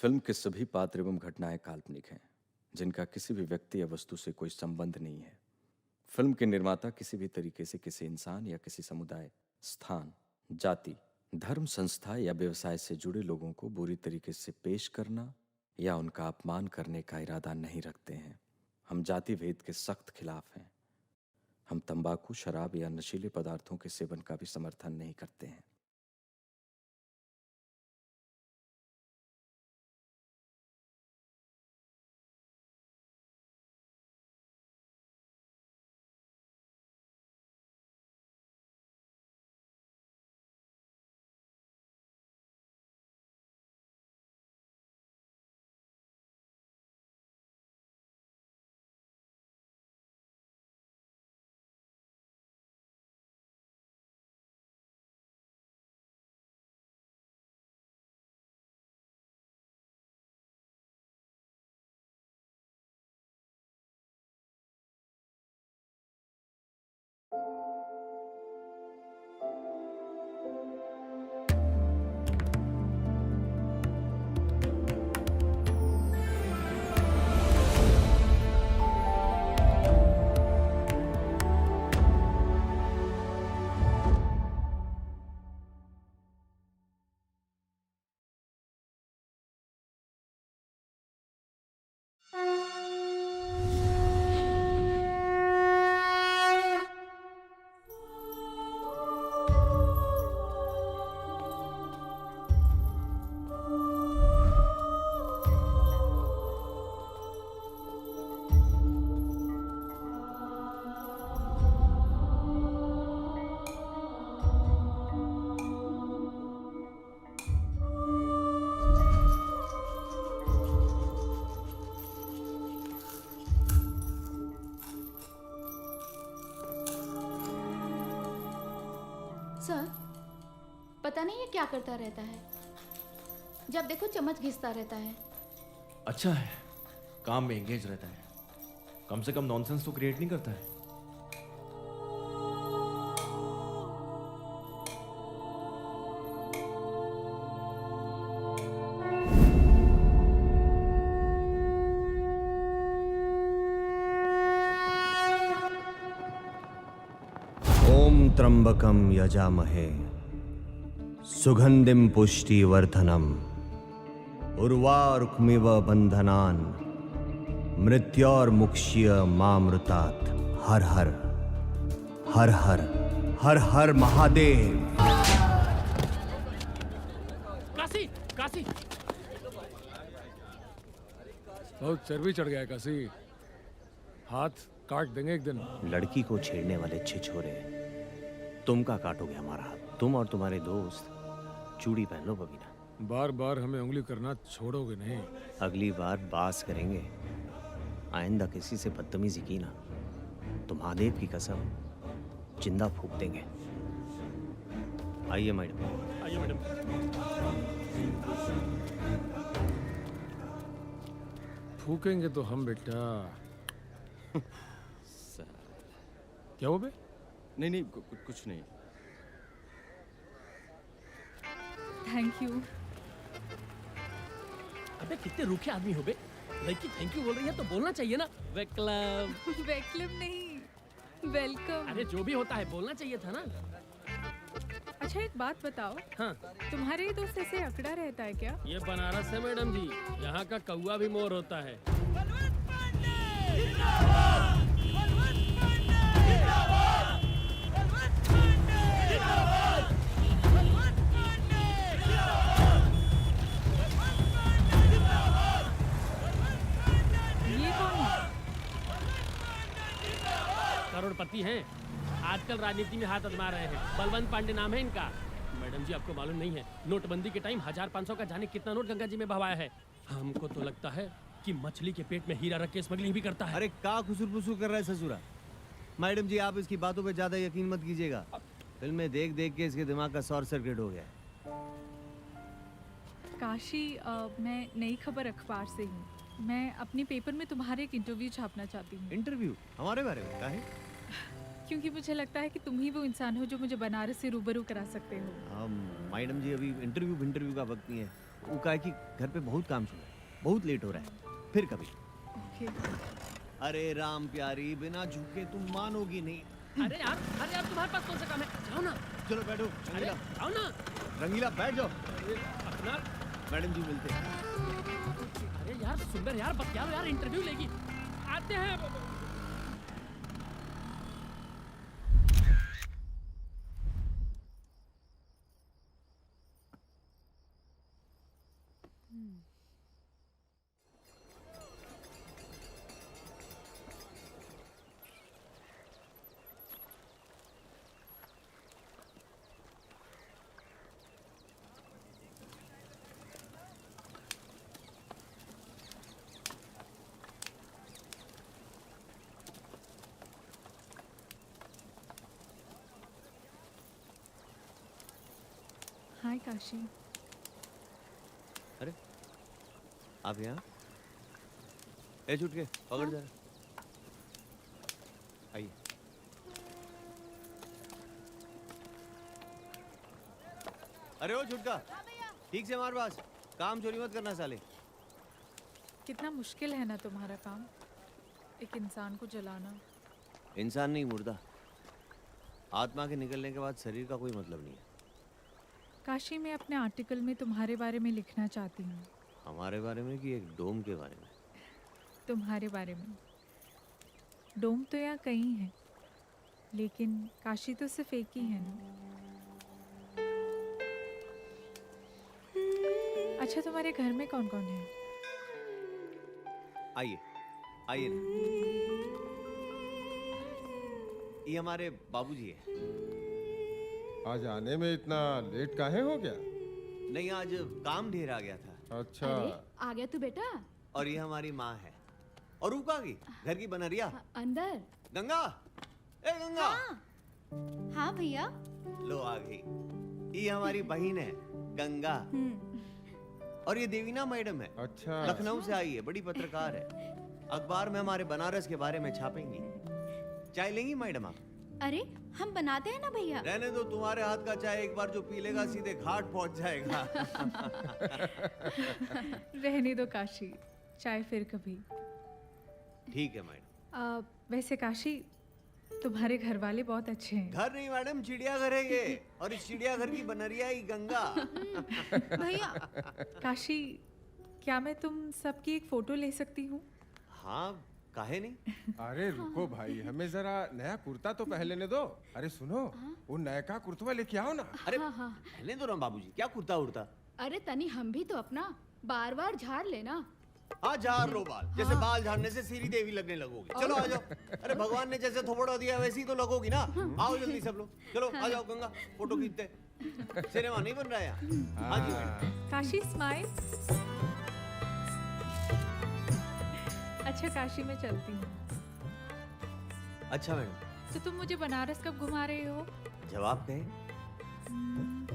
Film के सभी पात्र एवं घटनाएं काल्पनिक हैं, जिनका किसी भी व्यक्ति या वस्तु से कोई संबंध नहीं है। फिल्म के निर्माता किसी भी तरीके से किसी इंसान या किसी समुदाय, स्थान, जाति, धर्म, संस्था या व्यवसाय से जुड़े लोगों को बुरी तरीके से पेश करना या उनका अपमान करने का इरादा नहीं रखते हैं। हम जाति भेद के सख्त खिलाफ हैं। हम तंबाकू, शराब या नशीले पदार्थों के सेवन का भी समर्थन नहीं करते हैं। सर, पता नहीं ये क्या करता रहता है। जब देखो चम्मच घिसता रहता है। अच्छा है, काम में एंगेज रहता है। कम से कम नॉनसेंस तो क्रिएट नहीं करता है। ओम त्र्यंबकम यजामहे सुगंधिम पुष्टिवर्धनम उर्वारुकमिव बंधनान मृत्योर्मुक्ष्य मामृतात्। हर हर हर हर हर हर महादेव। काशी काशी बहुत चर्बी चढ़ गया है काशी। हाथ काट देंगे एक दिन। लड़की को छेड़ने वाले छिछोरे, तुम का काटोगे हमारा हाथ। तुम और तुम्हारे दोस्त चूड़ी पहन लो बबीना। बार बार हमें उंगली करना छोड़ोगे नहीं। अगली बार बास करेंगे। आइंदा किसी से बदतमीजी की ना तो महादेव की कसम जिंदा फूंक देंगे। आइए मैडम। आइए मैडम। फूकेंगे तो हम बेटा। क्या हो बे? नहीं नहीं, कुछ नहीं। Thank you. अबे कितने रूखे आदमी हो बे। लड़की थैंक यू बोल रही है तो बोलना चाहिए ना। वेलकम। वेलकम नहीं, वेलकम। अरे जो भी होता है बोलना चाहिए था ना। अच्छा एक बात बताओ, हाँ, तुम्हारे ये दोस्त ऐसे अकड़ा रहता है क्या? ये बनारस है मैडम जी। यहाँ का कौवा भी मोर होता है। ये कौन है? करोड़पति हैं, आजकल राजनीति में हाथ आजमा रहे हैं। बलवंत पांडे नाम है इनका। मैडम जी आपको मालूम नहीं है, नोटबंदी के टाइम 1500 का जाने कितना नोट गंगा जी में बहाया है। हमको तो लगता है कि मछली के पेट में हीरा रख के स्मगलिंग भी करता है। अरे का खुसुर फुसुर कर रहा है ससुरा। मैडम जी आप इसकी बातों पे ज्यादा यकीन मत कीजिएगा। फिल्में देख देख के इसके दिमाग का शॉर्ट सर्किट हो गया है। काशी, मैं नई खबर अखबार से हूँ। मैं अपने पेपर में तुम्हारे एक इंटरव्यू छापना चाहती हूँ। इंटरव्यू हमारे बारे में? काहे? क्योंकि मुझे लगता है कि तुम ही वो इंसान हो जो मुझे बनारस से रूबरू करा सकते हो। मैडम जी अभी इंटरव्यू का वक्त नहीं है। वो का है कि घर पे बहुत काम चल रहा है, बहुत लेट हो रहा है, फिर कभी। ओके। अरे राम प्यारी, बिना झुके तुम मानोगी नहीं। अरे यार तुम्हारे पास कौन सा काम है? जाओ ना। चलो बैठो अरे रंगीला, जाओ ना। रंगीला बैठ जाओ। अपना मैडम जी मिलते हैं। अरे यार सुंदर यार बतिया लो यार, इंटरव्यू लेगी। आते हैं। हाय काशी। अरे आप यहाँ? ए छूट के पकड़ जरा। आइए। अरे ओ छुटका, ठीक से मार बास, काम चोरी मत करना साले। कितना मुश्किल है ना तुम्हारा काम, एक इंसान को जलाना। इंसान नहीं, मुर्दा। आत्मा के निकलने के बाद शरीर का कोई मतलब नहीं है। काशी, मैं अपने आर्टिकल में तुम्हारे बारे में लिखना चाहती हूँ। हमारे बारे में कि एक डोम के बारे में? तुम्हारे बारे में। डोम तो यहाँ कई हैं, लेकिन काशी तो सिर्फ एक ही है ना। अच्छा, तुम्हारे घर में कौन कौन है? आइए आइए ना। ये हमारे बाबूजी है। आज आने में इतना लेट काहे हो गया? नहीं, आज काम ढेर आ गया था। अच्छा। अरे आ गया तू बेटा। और ये हमारी माँ है। और ऊका की घर की बनरिया अंदर। गंगा। ए गंगा। हाँ भैया। लो आ गई। ये हमारी बहन है गंगा। और ये देवीना मैडम है। अच्छा। लखनऊ से आई है, बड़ी पत्रकार है। अखबार में हमारे बनारस के बारे में छापेंगी। चाय लेंगी मैडम आप? अरे हम बनाते हैं ना भैया। रहने दो, तुम्हारे हाथ का चाय एक बार जो पी लेगा सीधे घाट पहुंच जाएगा। रहने दो काशी, चाय फिर कभी। ठीक है मैडम। वैसे काशी, तुम्हारे घर वाले बहुत अच्छे हैं। घर नहीं मैडम, चिड़ियाघर है ये। और इस चिड़ियाघर की बनरिया ही गंगा। भैया। काशी, क्या मैं तुम सबकी एक फोटो ले सकती हूँ? हाँ, काहे नहीं। अरे रुको भाई, हमें जरा नया कुर्ता तो पहनने दो। अरे सुनो, वो नयका कुर्तवा लेके आओ ना। अरे पहले तो राम बाबूजी, क्या कुर्ता उड़ता। अरे तनी हम भी तो अपना बार बार झाड़ लेना। हाँ, झाड़ लो बाल। जैसे बाल झाड़ने से सीरी देवी लगने लगोगी। चलो आ जाओ। अरे भगवान ने जैसे थोपड़ा दिया वैसे ही तो लगोगी ना। आओ जल्दी सब लोग, चलो आ जाओ गंगा, फोटो खींचते। सिनेमा नहीं बन रहा है यहाँ। हाँ जी मैडम। काशी स्माइल। अच्छा काशी, मैं चलती हूँ। अच्छा मैडम। तो तुम मुझे बनारस कब घुमा रहे हो? जवाब कहें?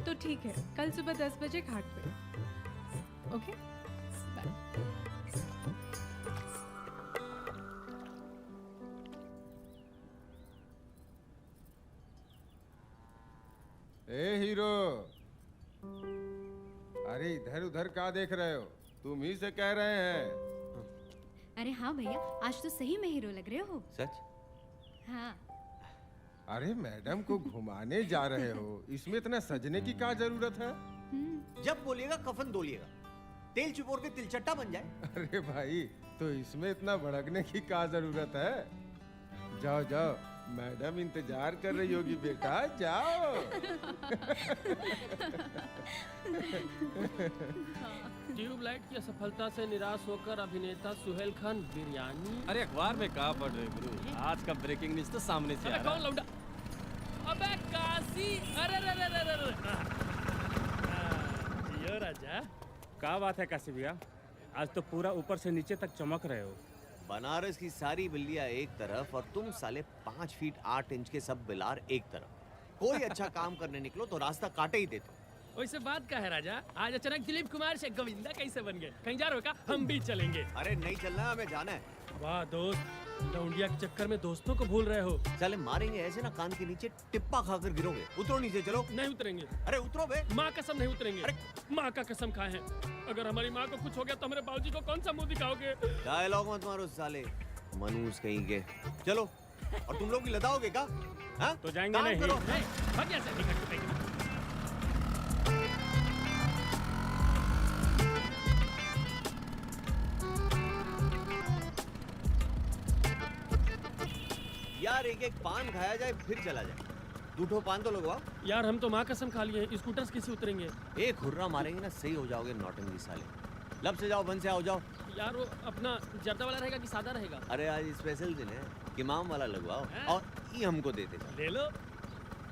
तो ठीक है, कल सुबह 10 बजे घाट पे। Okay bye. ए हीरो, अरे इधर उधर क्या देख रहे हो? तुम ही से कह रहे हैं। अरे हाँ भैया, आज तो सही में हीरो लग रहे हो। सच? हाँ। अरे मैडम को घुमाने जा रहे हो, इसमें इतना सजने की क्या जरूरत है? जब बोलिएगा कफन धोलिएगा, तेल चिपोर के तिलचट्टा बन जाए। अरे भाई, तो इसमें इतना भड़कने की क्या जरूरत है? जाओ जाओ, मैडम इंतजार कर रही होगी बेटा, जाओ। ट्यूबलाइट की असफलता से निराश होकर अभिनेता सुहेल खान बिरयानी। अरे अखबार में कहाँ पढ़ रहे गुरु? आज का ब्रेकिंग न्यूज तो सामने से आ अबे रहा कौन लौंडा? अबे काशी! अरे रे रे रे रे रे! जियो राजा। क्या बात है काशी भैया, आज तो पूरा ऊपर से नीचे तक चमक रहे हो। बनारस की सारी बिल्लियां एक तरफ और तुम साले 5 फीट 8 इंच के सब बिलार एक तरफ। कोई अच्छा काम करने निकलो तो रास्ता काटे ही देते। वैसे बात का है राजा, आज अचानक दिलीप कुमार से गोविंदा कैसे बन गए? कहीं जा रहे हो क्या? हम भी चलेंगे। अरे नहीं चलना है, हमें जाना है। वाह दोस्त, लौंडिया के चक्कर में दोस्तों को भूल रहे हो। साले मारेंगे ऐसे ना, कान के नीचे टिप्पा खाकर गिरोगे। उतरो नीचे, चलो। नहीं उतरेंगे। अरे उतरो बे। माँ कसम नहीं उतरेंगे। अरे माँ का कसम खाए हैं, अगर हमारी माँ को कुछ हो गया तो हमारे बाबूजी को कौन सा मुंह दिखाओगे? डायलॉग मत मारो साले, मनूस कहीं के। चलो। और तुम लोग भी लदाओगे क्या? हाँ? तो जाएंगे काम नहीं। करो। भाग यहाँ से, निकल के फेंक। यार एक एक पान खाया जाए फिर चला जाए। दूठो पान तो लगवाओ। यार हम तो माँ कसम खा लिए हैं, स्कूटर से कैसे उतरेंगे? एक हुर्रा मारेंगे ना, सही हो जाओगे नौटंकी साले। लब से जाओ, बन से आओ, जाओ। यार वो अपना जर्दा वाला रहेगा कि सादा रहेगा? अरे आज स्पेशल दिन है, किमाम वाला लगवाओ। और ये हमको दे दे। ले लो,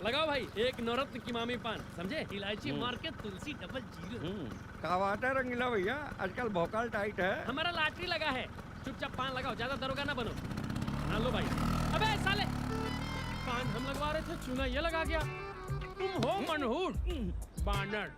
लगाओ भाई, एक नवरत्न किमामी पान, समझे? इलायची मार के तुलसी डबल जीरो। क्या बात है रंगीला भैया, आजकल भौकाल टाइट है। हमारा लॉटरी लगा है, चुपचाप पान लगाओ, ज्यादा दरोगा ना बनो। हाँ लो भाई। अबे साले, पान हम लगवा रहे थे, चूना ये लगा गया। तुम हो मनहूस बानर।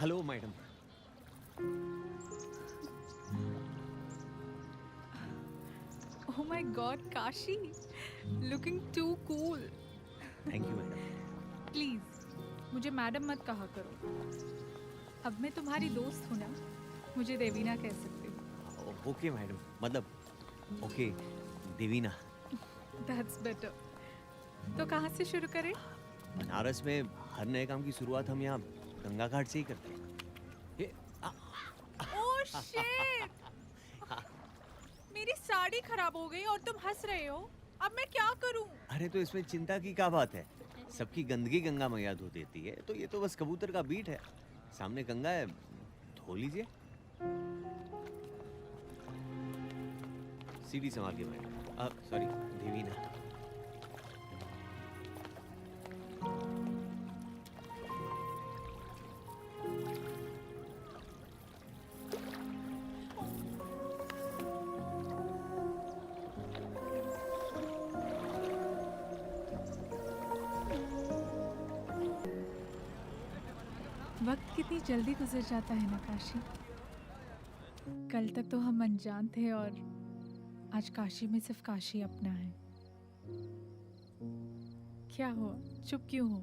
Hello madam. Oh my God, Kashi, looking too cool. Thank you madam. Please मुझे मैडम मत कहा करो। अब मैं तुम्हारी दोस्त हूँ ना, मुझे देवीना कह सकते हो। ओके मैडम, मतलब ओके देवीना। That's better. तो कहाँ से शुरू करें? बनारस में हर नए काम की शुरुआत हम यहाँ गंगा घाट से ही करते हैं। Oh shit! मेरी साड़ी खराब हो गई और तुम हंस रहे हो। अब मैं क्या करूं? अरे तो इसमें चिंता की क्या बात है, सबकी गंदगी गंगा मैया धो देती है, तो ये तो बस कबूतर का बीट है। सामने गंगा है, धो लीजिए। सीढ़ी संभाल के मैडम। सॉरी देवीना। वक्त कितनी जल्दी गुजर जाता है ना काशी। कल तक तो हम अनजान थे और आज काशी में सिर्फ काशी अपना है। क्या हो, चुप क्यों हो?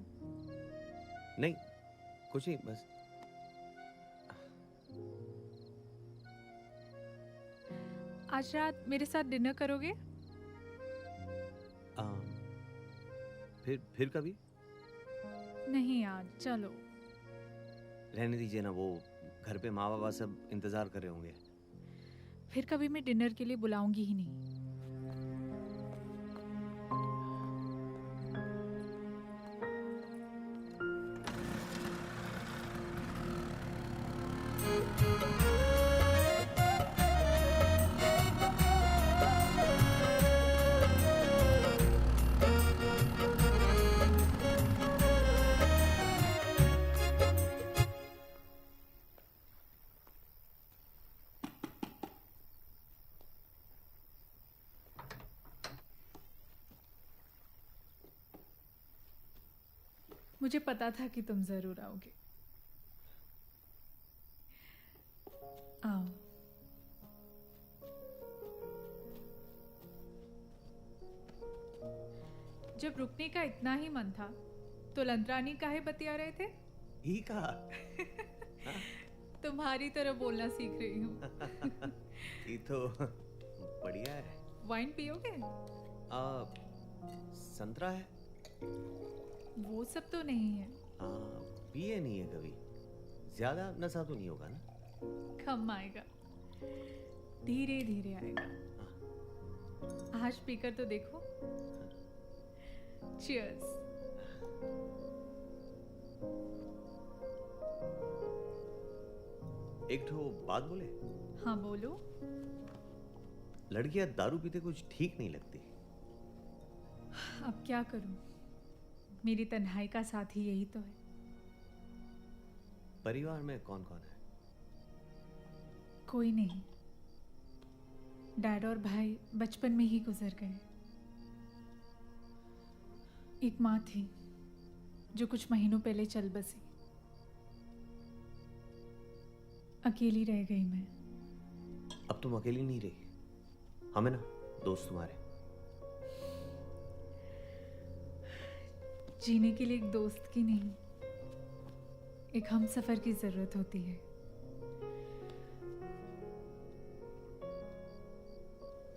नहीं कुछ नहीं, बस आज रात मेरे साथ डिनर करोगे? फिर कभी? नहीं आज, चलो। रहने दीजिए ना, वो घर पे माँ बाबा सब इंतजार कर रहे होंगे। फिर कभी मैं डिनर के लिए बुलाऊंगी ही नहीं। मुझे पता था कि तुम जरूर आओगे। आओ। जब रुकने का इतना ही मन था तो लंतरानी काहे बतिया रहे थे? ही कहा। तुम्हारी तरह बोलना सीख रही हूँ। ये तो बढ़िया है। वाइन पियोगे? संतरा है। वो सब तो नहीं है। पिए नहीं है कभी, ज्यादा नशा तो नहीं होगा ना? कम आएगा, धीरे धीरे आएगा। आज पीकर तो देखो। चीयर्स। एक ठो बात बोले? हाँ बोलो। लड़कियां दारू पीते कुछ ठीक नहीं लगती। अब क्या करूं, मेरी तन्हाई का साथी यही तो है। परिवार में कौन कौन है? कोई नहीं, डैड और भाई बचपन में ही गुजर गए। एक माँ थी जो कुछ महीनों पहले चल बसी। अकेली रह गई मैं। अब तुम अकेली नहीं रही, हमें ना दोस्त तुम्हारे। जीने के लिए एक दोस्त की नहीं, एक हमसफर की जरूरत होती है।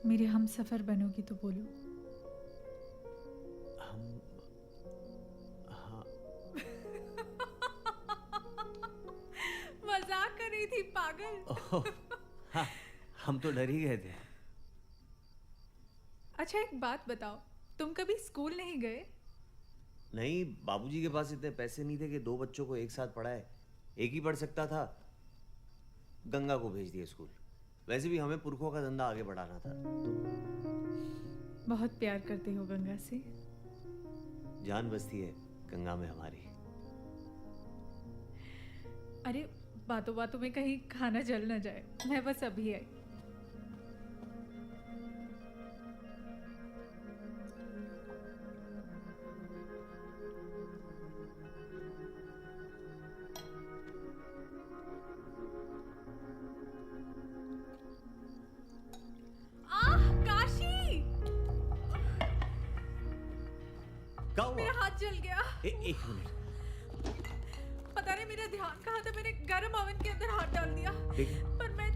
मेरे हमसफर बनोगी तो बोलो। हम हाँ मजाक कर रही थी पागल। ओह, हाँ, हम तो डर ही गए थे। अच्छा एक बात बताओ, तुम कभी स्कूल नहीं गए? नहीं, बाबूजी के पास इतने पैसे नहीं थे कि 2 बच्चों को एक साथ पढ़ाए। एक ही पढ़ सकता था, गंगा को भेज दिया स्कूल। वैसे भी हमें पुरखों का धंधा आगे बढ़ाना था, तो बहुत प्यार करते हो गंगा से। जान बसती है गंगा में हमारी। अरे बातों बातों में कहीं खाना जल न जाए, मैं बस अभी आई। काशी, क्या हुआ? मेरा हाथ जल गया। एक मिनट, पता नहीं मेरा ध्यान कहाँ था, मैंने गरम ओवन के अंदर हाथ डाल दिया। ठीक है। पर मैं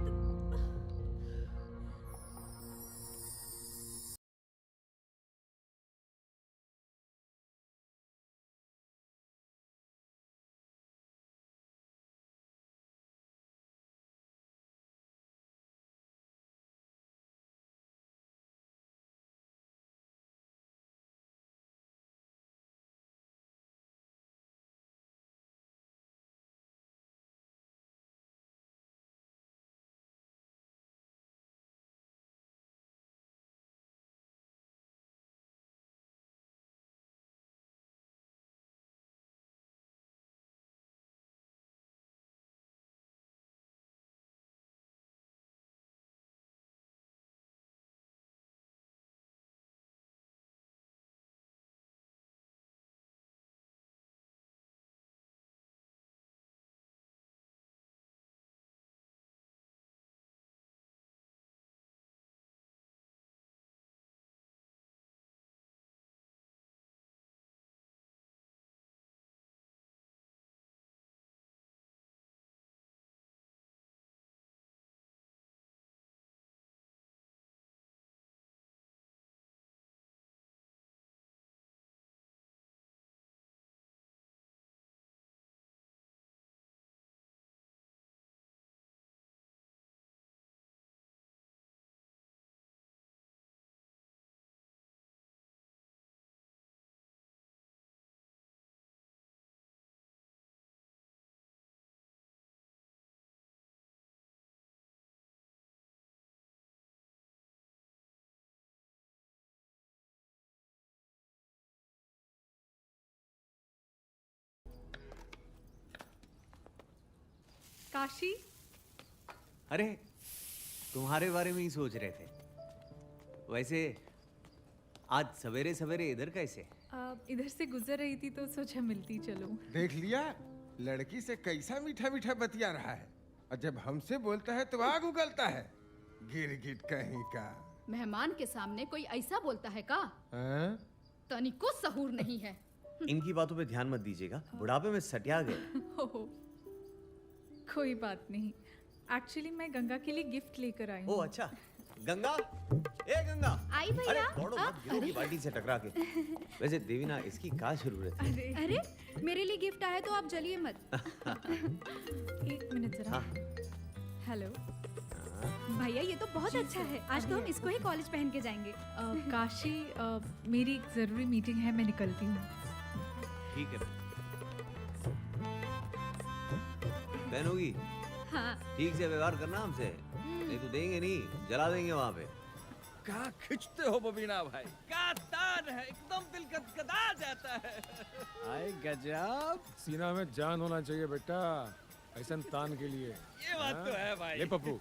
काशी, अरे तुम्हारे बारे में ही सोच रहे थे। वैसे आज सवेरे सवेरे इधर कैसे? इधर से गुजर रही थी तो सोचा मिलती चलो। देख लिया, लड़की से कैसा मीठा मीठा बतिया रहा है, और जब हमसे बोलता है तो आग उगलता है। गिरगिट कहीं का। मेहमान के सामने कोई ऐसा बोलता है का? हाँ? तनिको सहूर नहीं है। इनकी बातों पे ध्यान मत दीजिएगा, बुढ़ापे में सटिया गए। हो, कोई बात नहीं। एक्चुअली मैं गंगा के लिए गिफ्ट लेकर आई हूँ। ओ अच्छा, गंगा, ए गंगा, आई भैया। अरे दौड़ो मत, गिरोगी बाल्टी से टकरा के। वैसे देवीना, इसकी क्या जरूरत है? अरे मेरे लिए गिफ्ट आया तो आप जलिए मत। एक मिनट जरा। हाँ। हेलो भैया, ये तो बहुत अच्छा है। आज तो हम इसको ही कॉलेज पहन के जाएंगे। काशी, मेरी एक जरूरी मीटिंग है, मैं निकलती हूँ। ठीक है, पहनोगी? हाँ। ठीक से व्यवहार करना हमसे, नहीं तो देंगे नहीं, जला देंगे वहाँ पे। क्या खिंचते हो बबीना भाई, क्या तान है, एकदम दिल गदगदा जाता है। आए गजब, सीना में जान होना चाहिए बेटा, ऐसा तान के लिए। ये बात तो है भाई। ले पप्पू,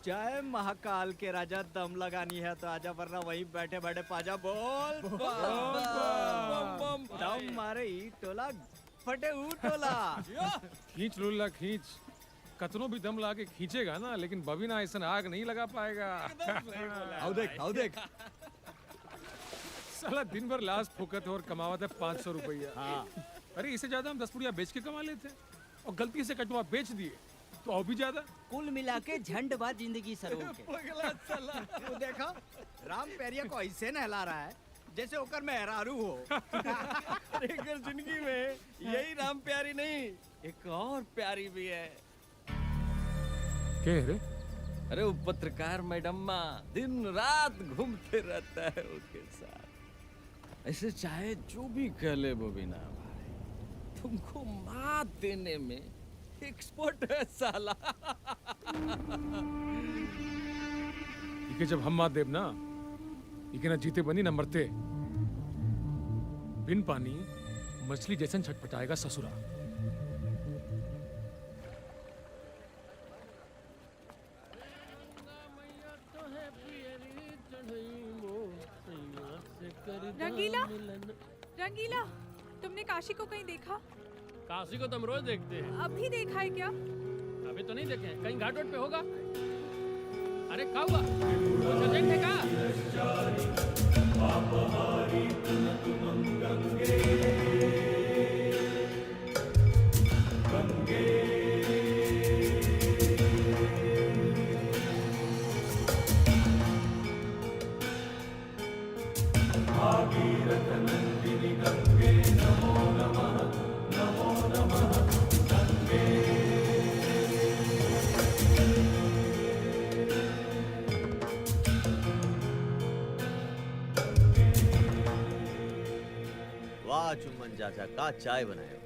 जय महाकाल के राजा, दम लगानी है तो आजा, वरना वहीं बैठे बैठे पाजा बोल दम मारे ई टोला फटे ऊ टोला। खींच लुल्ला खींच, कतनों भी दम लाके खींचेगा ना, लेकिन बबीना ऐसा आग नहीं लगा पाएगा। आओ देख साला दिन भर लाश फूकत और कमावत है 500 रुपया। अरे इससे ज्यादा हम 10 पुड़िया बेच के कमा लेते, और गलती से कटवा बेच दिए तो और भी ज्यादा। कुल मिला के झंडवा जिंदगी सरो के। देखा राम पेरिया को ऐसे नहला रहा है जैसे होकर मेहरारू हो। अगर जिंदगी में यही राम प्यारी नहीं, एक और प्यारी भी है। क्या रे? अरे वो पत्रकार मैडम दिन रात घूमते रहता है उसके साथ। ऐसे चाहे जो भी कह ले बबीना भाई, तुमको मात देने में एक्सपर्ट है साला। इके जब हम मात देव ना, इके ना जीते बनी ना मरते। बिन पानी मछली जैसन छटपटाएगा ससुरा। रंगीला, रंगीला, तुमने काशी को कहीं देखा? काशी को तो हम रोज देखते हैं। अभी देखा है क्या? अभी तो नहीं देखे, कहीं घाट वाट पे होगा। अरे क्या हुआ? कुछ देखने का? वाह चुम्बन चाचा, का चाय बनाए हो।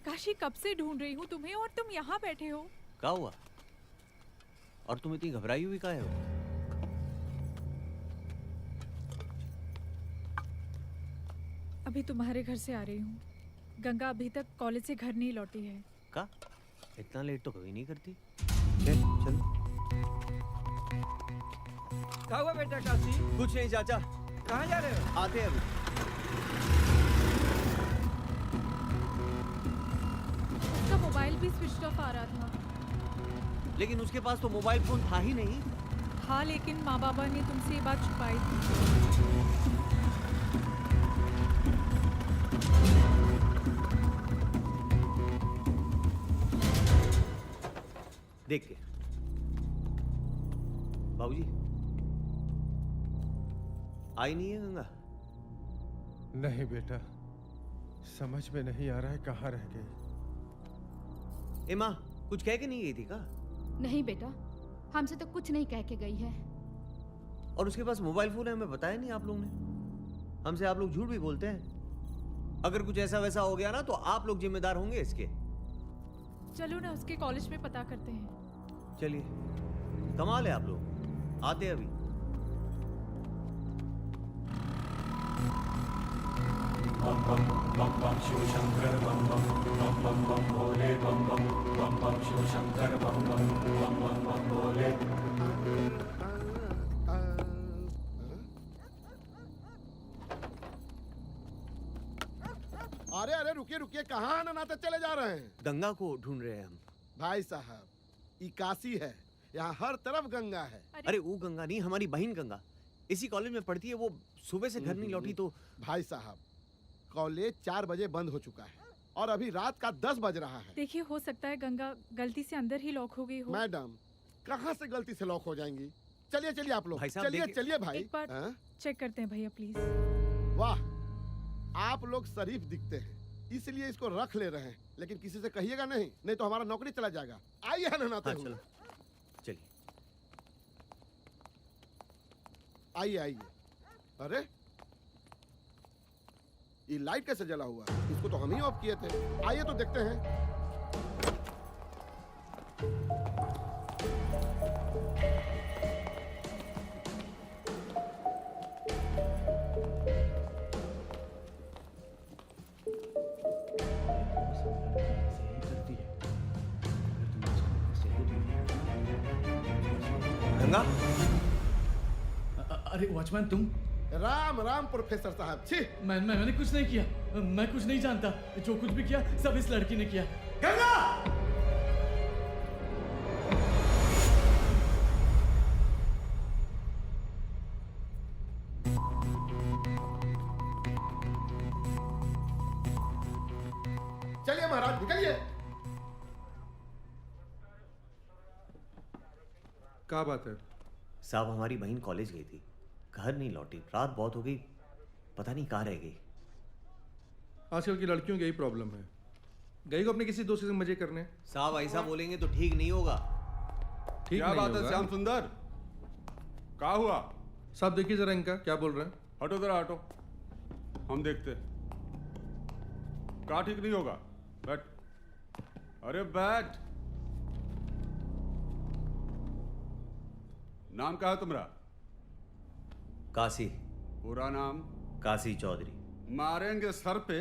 काशी कब से ढूंढ रही हूँ तुम्हें, और तुम यहाँ बैठे हो। क्या हुआ? और तुम इतनी घबराई हुई काहे हो? अभी तुम्हारे घर से आ रही हूँ। गंगा अभी तक कॉलेज से घर नहीं लौटी है। का? इतना लेट तो कभी नहीं करती। चल चल। क्या हुआ बेटा काशी? कुछ नहीं चाचा। कहाँ जा रहे हो? आते हैं अभी। उसका मोबाइल भी स्विच ऑफ आ रहा था। लेकिन उसके पास तो मोबाइल फोन था ही नहीं। हाँ, लेकिन माँ बाबा ने तुमसे ये बात छुपाई थी। देख के बाबूजी, आई नहीं है गंगा? नहीं बेटा, समझ में नहीं आ रहा है कहाँ रह गई। ए माँ, कुछ कह के नहीं गई थी का? नहीं बेटा, हमसे तो कुछ नहीं कह के गई है। और उसके पास मोबाइल फोन है, हमें बताया नहीं आप लोग ने। हमसे आप लोग झूठ भी बोलते हैं। अगर कुछ ऐसा वैसा हो गया ना तो आप लोग जिम्मेदार होंगे इसके। चलो ना उसके कॉलेज में पता करते हैं। चलिए, कमाल है आप लोग। आते हैं अभी। बम बम बम बम शिव शंकर बम बम बम बम बम भोले बम बम बम बम शिव शंकर बम बम बम बम बम भोले। अरे अरे रुकिए रुकिए, कहाँ अनानाते चले जा रहे हैं? गंगा को ढूंढ रहे हैं हम। भाई साहब, ये काशी है, यहाँ हर तरफ गंगा है। अरे वो गंगा नहीं, हमारी बहन गंगा इसी कॉलेज में पढ़ती है। वो सुबह से घर नहीं लौटी तो। भाई साहब, कॉलेज 4 बजे बंद हो चुका है और अभी रात का 10 बज रहा है। देखिए, हो सकता है गंगा गलती से अंदर ही लॉक हो गई हो। मैडम, कहाँ से गलती से लॉक हो जाएंगी? चलिए चलिए आप लोग, भाई साहब, चलिए चलिए भाई। एक बार हाँ? चेक करते हैं भैया प्लीज। वाह, आप लोग शरीफ दिखते हैं, इसलिए इसको रख ले रहे हैं, लेकिन किसी से कहिएगा नहीं तो हमारा नौकरी चला जाएगा। आइए अनानाते हुए। चलिए आइए आइए। अरे ये लाइट कैसे जला हुआ है? इसको तो हम ही ऑफ किए थे। आइए तो देखते हैं। गंगा अरे वॉचमैन तुम? राम राम प्रोफेसर साहब। छी, मैंने कुछ नहीं किया। मैं कुछ नहीं जानता। जो कुछ भी किया सब इस लड़की ने किया। गंगा! चलिए महाराज निकलिए। क्या बात है? साहब हमारी बहन कॉलेज गई थी, घर नहीं लौटी, रात बहुत हो गई, पता नहीं कहाँ रह गई। आजकल की लड़कियों की यही प्रॉब्लम है, गई को अपने किसी दोस्त से मजे करने। साहब ऐसा बोलेंगे तो ठीक नहीं होगा। ठीक क्या नहीं बात है होगा। श्याम सुंदर, क्या हुआ? साहब देखिए जरा इनका क्या बोल रहे हैं। हटो जरा हटो, हम देखते। क्या ठीक नहीं होगा? बैठ, अरे बैठ। नाम क्या है तुम्हारा? काशी। पूरा नाम? काशी चौधरी। मारेंगे सर पे,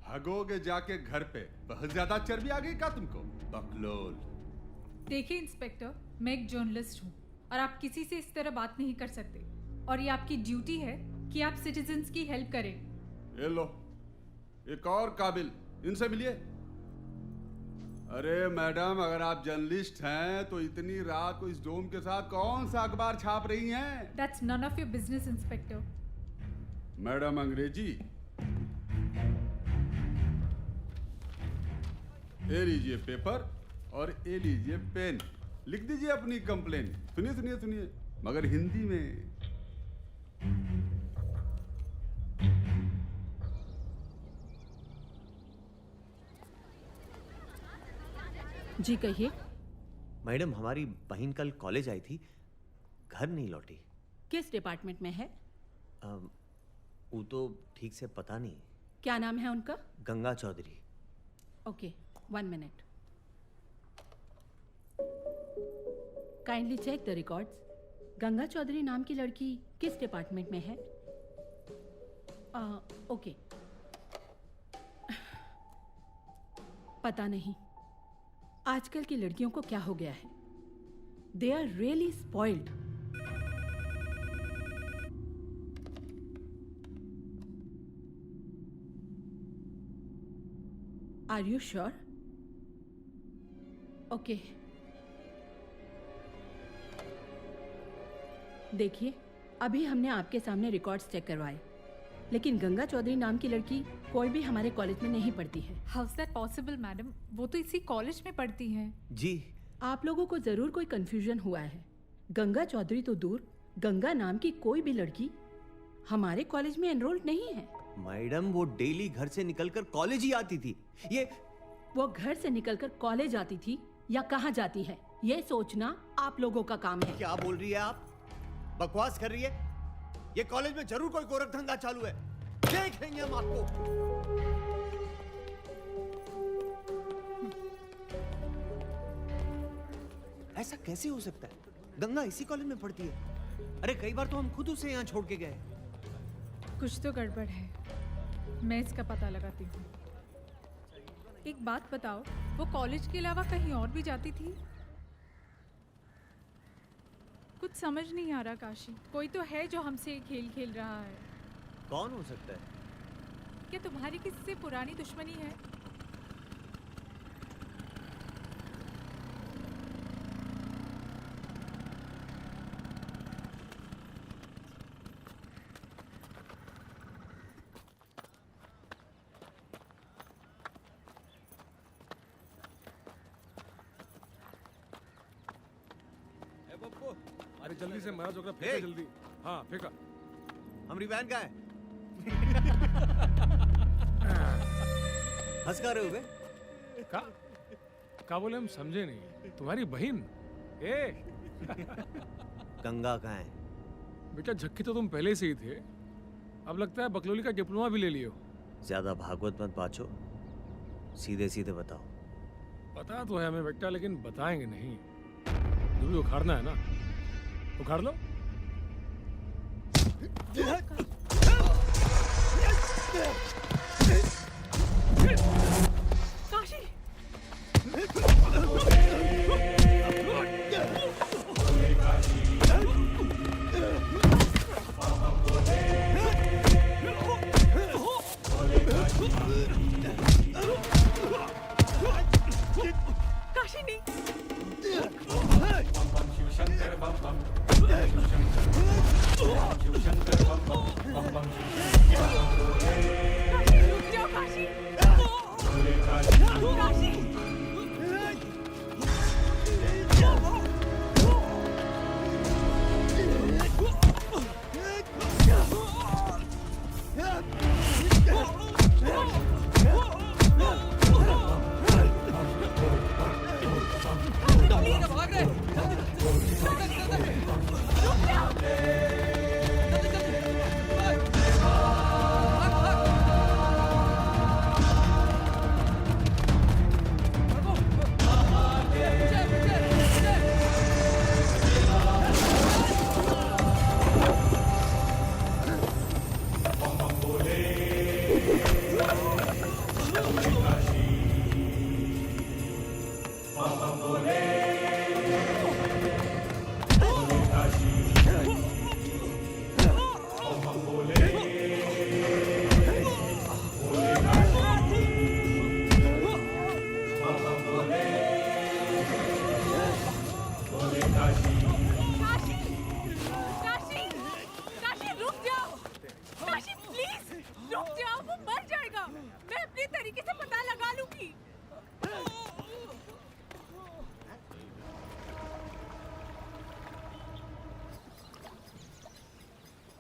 हगोगे जाके घर पे। बहुत ज्यादा चर्बी आ गई क्या तुमको? बकलोल। देखिए इंस्पेक्टर, मैं एक जर्नलिस्ट हूँ और आप किसी से इस तरह बात नहीं कर सकते, और ये आपकी ड्यूटी है कि आप सिटीजन्स की हेल्प करें। ये लो, एक और काबिल, इनसे मिलिए। अरे मैडम, अगर आप जर्नलिस्ट हैं तो इतनी रात को इस डोम के साथ कौन सा अखबार छाप रही हैं? That's none of your business, inspector. Madam अंग्रेजी? ये लीजिए पेपर और ये लीजिए पेन, लिख दीजिए अपनी कंप्लेन। सुनिए सुनिए सुनिए, मगर हिंदी में। जी कहिए। मैडम हमारी बहन कल कॉलेज आई थी, घर नहीं लौटी। किस डिपार्टमेंट में है? वो तो ठीक से पता नहीं। क्या नाम है उनका? Ganga Chaudhary. Okay, 1 minute. Kindly check the records. Ganga Chaudhary नाम की लड़की किस डिपार्टमेंट में है? ओके, पता नहीं। आजकल की लड़कियों को क्या हो गया है? They are really spoiled. Are you sure? Okay, देखिए अभी हमने आपके सामने रिकॉर्ड्स चेक करवाए, लेकिन गंगा चौधरी नाम की लड़की कोई भी हमारे कॉलेज में नहीं पढ़ती है। How is that possible madam? वो तो इसी कॉलेज में पढ़ती है। जी। आप लोगों को जरूर कोई कंफ्यूजन हुआ है। गंगा चौधरी तो दूर, गंगा नाम की कोई भी लड़की हमारे कॉलेज में एनरोल्ड नहीं है। मैडम वो डेली घर से निकलकर कॉलेज ही आती थी। वो घर से निकलकर कॉलेज आती थी या कहाँ जाती है, ये सोचना आप लोगों का काम है। क्या बोल रही है आप? बकवास कर रही है? ये कॉलेज में जरूर कोई गोरख धंधा चालू है, देखेंगे हम आपको। ऐसा कैसे हो सकता है? गंगा इसी कॉलेज में पढ़ती है। अरे कई बार तो हम खुद उसे यहाँ छोड़ के गए। कुछ तो गड़बड़ है, मैं इसका पता लगाती हूँ। एक बात बताओ, वो कॉलेज के अलावा कहीं और भी जाती थी? कुछ समझ नहीं आ रहा काशी। कोई तो है जो हमसे ये खेल खेल रहा है। कौन हो सकता है? क्या तुम्हारी किसी से पुरानी दुश्मनी है? अरे जल्दी से महाराज ओकरा फेंका जल्दी। हाँ फेंका। हमारी बहन का है। हंस का रहे हो? का बोले, हम समझे नहीं। तुम्हारी बहन? ए गंगा कहाँ है? बेटा झक्की तो तुम पहले से ही थे, अब लगता है बकलोली का डिप्लोमा भी ले लियो। ज्यादा भागवत मत बाचो, सीधे सीधे बताओ। पता तो है हमें बेटा, लेकिन बताएंगे नहीं। जो भी उखाड़ना है ना, उखाड़ लो। काशी!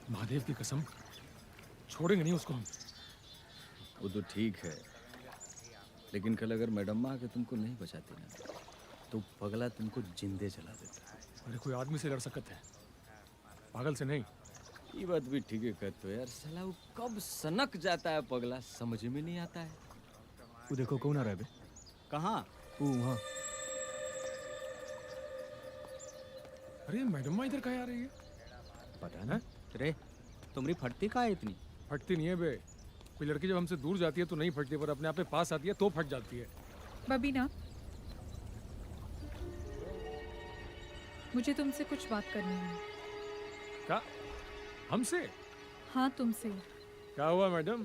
महादेव की कसम, छोड़ेंगे नहीं उसको हम। वो तो ठीक है, लेकिन कल अगर मैडम आके तुमको नहीं बचाती ना, तो पगला तुमको जिंदे जला देता है। अरे कोई आदमी से लड़ सकते हैं, पागल से नहीं। ये बात भी ठीक है कहते हो यार, साला वो कब सनक जाता है पगला, समझ में नहीं आता है। वो देखो कौन आ रहा है बे? कहाँ? वो वहाँ। अरे मैडम इधर कहाँ आ रही है? पता ना रे, तुम्हारी फटती कहाँ है इतनी? फटती नहीं है बे, कोई लड़की जब हमसे दूर जाती है तो नहीं फटती, पर अपने आप पे पास आती है तो फट जाती है। बबीना, मुझे तुमसे कुछ बात करनी है। क्या? हमसे? हाँ तुमसे। क्या हुआ मैडम?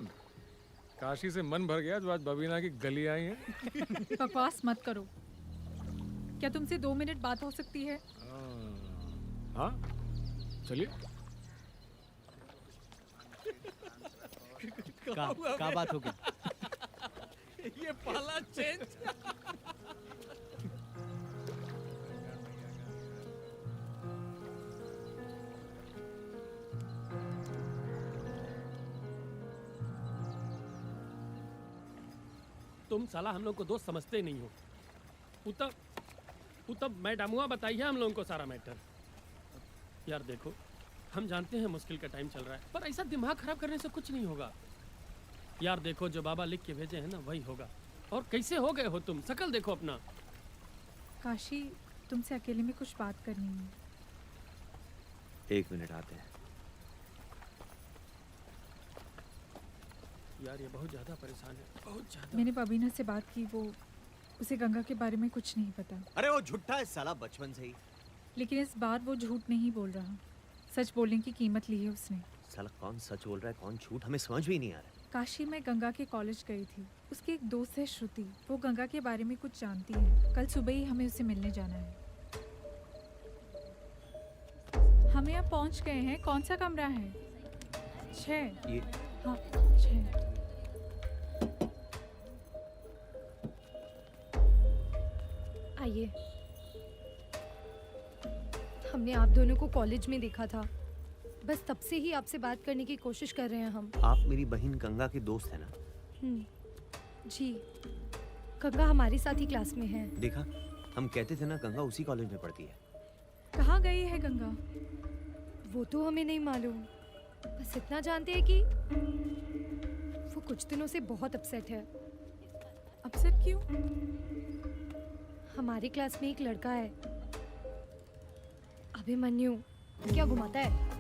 काशी से मन भर गया जो आज बबीना की गली आई है। बकवास मत करो। क्या तुमसे 2 मिनट बात हो सकती है? हाँ चलिए। क्या बात होगी? ये पाला चेंज। तुम साला हम लोग को दोस्त समझते ही नहीं हो। तब मैडमुआ बताइए हम लोगों को सारा मैटर। यार देखो, हम जानते हैं मुश्किल का टाइम चल रहा है, पर ऐसा दिमाग खराब करने से कुछ नहीं होगा। यार देखो, जो बाबा लिख के भेजे हैं ना वही होगा। और कैसे हो गए हो तुम, शकल देखो अपना। काशी, तुमसे अकेले में कुछ बात करनी है। 1 मिनट आते हैं। यार ये बहुत ज्यादा परेशान है, बहुत ज्यादा। मैंने बबीना से बात की, वो उसे गंगा के बारे में कुछ नहीं पता। अरे वो झूठा है साला बचपन से ही। लेकिन इस बार वो झूठ नहीं बोल रहा, सच बोलने की कीमत ली है उसने। साला कौन सच बोल रहा है कौन झूठ, हमें समझ भी नहीं आ रहा है। काशी में गंगा के कॉलेज गई थी, उसकी एक दोस्त है श्रुति, वो गंगा के बारे में कुछ जानती है। कल सुबह ही हमें उसे मिलने जाना है। हम यहाँ पहुँच गए हैं। कौन सा कमरा है? 6। ये हाँ 6। आइए। हमने आप दोनों को कॉलेज में देखा था, बस तब से ही आपसे बात करने की कोशिश कर रहे हैं हम। आप मेरी बहन गंगा के दोस्त है ना? जी, गंगा हमारे साथ ही क्लास में है। देखा, हम कहते थे ना गंगा उसी कॉलेज में पढ़ती है। कहाँ गई है गंगा? वो तो हमें नहीं मालूम, बस इतना जानते हैं कि वो कुछ दिनों से बहुत अपसेट है। अपसेट क्यों? हमारी क्लास में एक लड़का है, अभिमन्यु। क्या घुमाता है?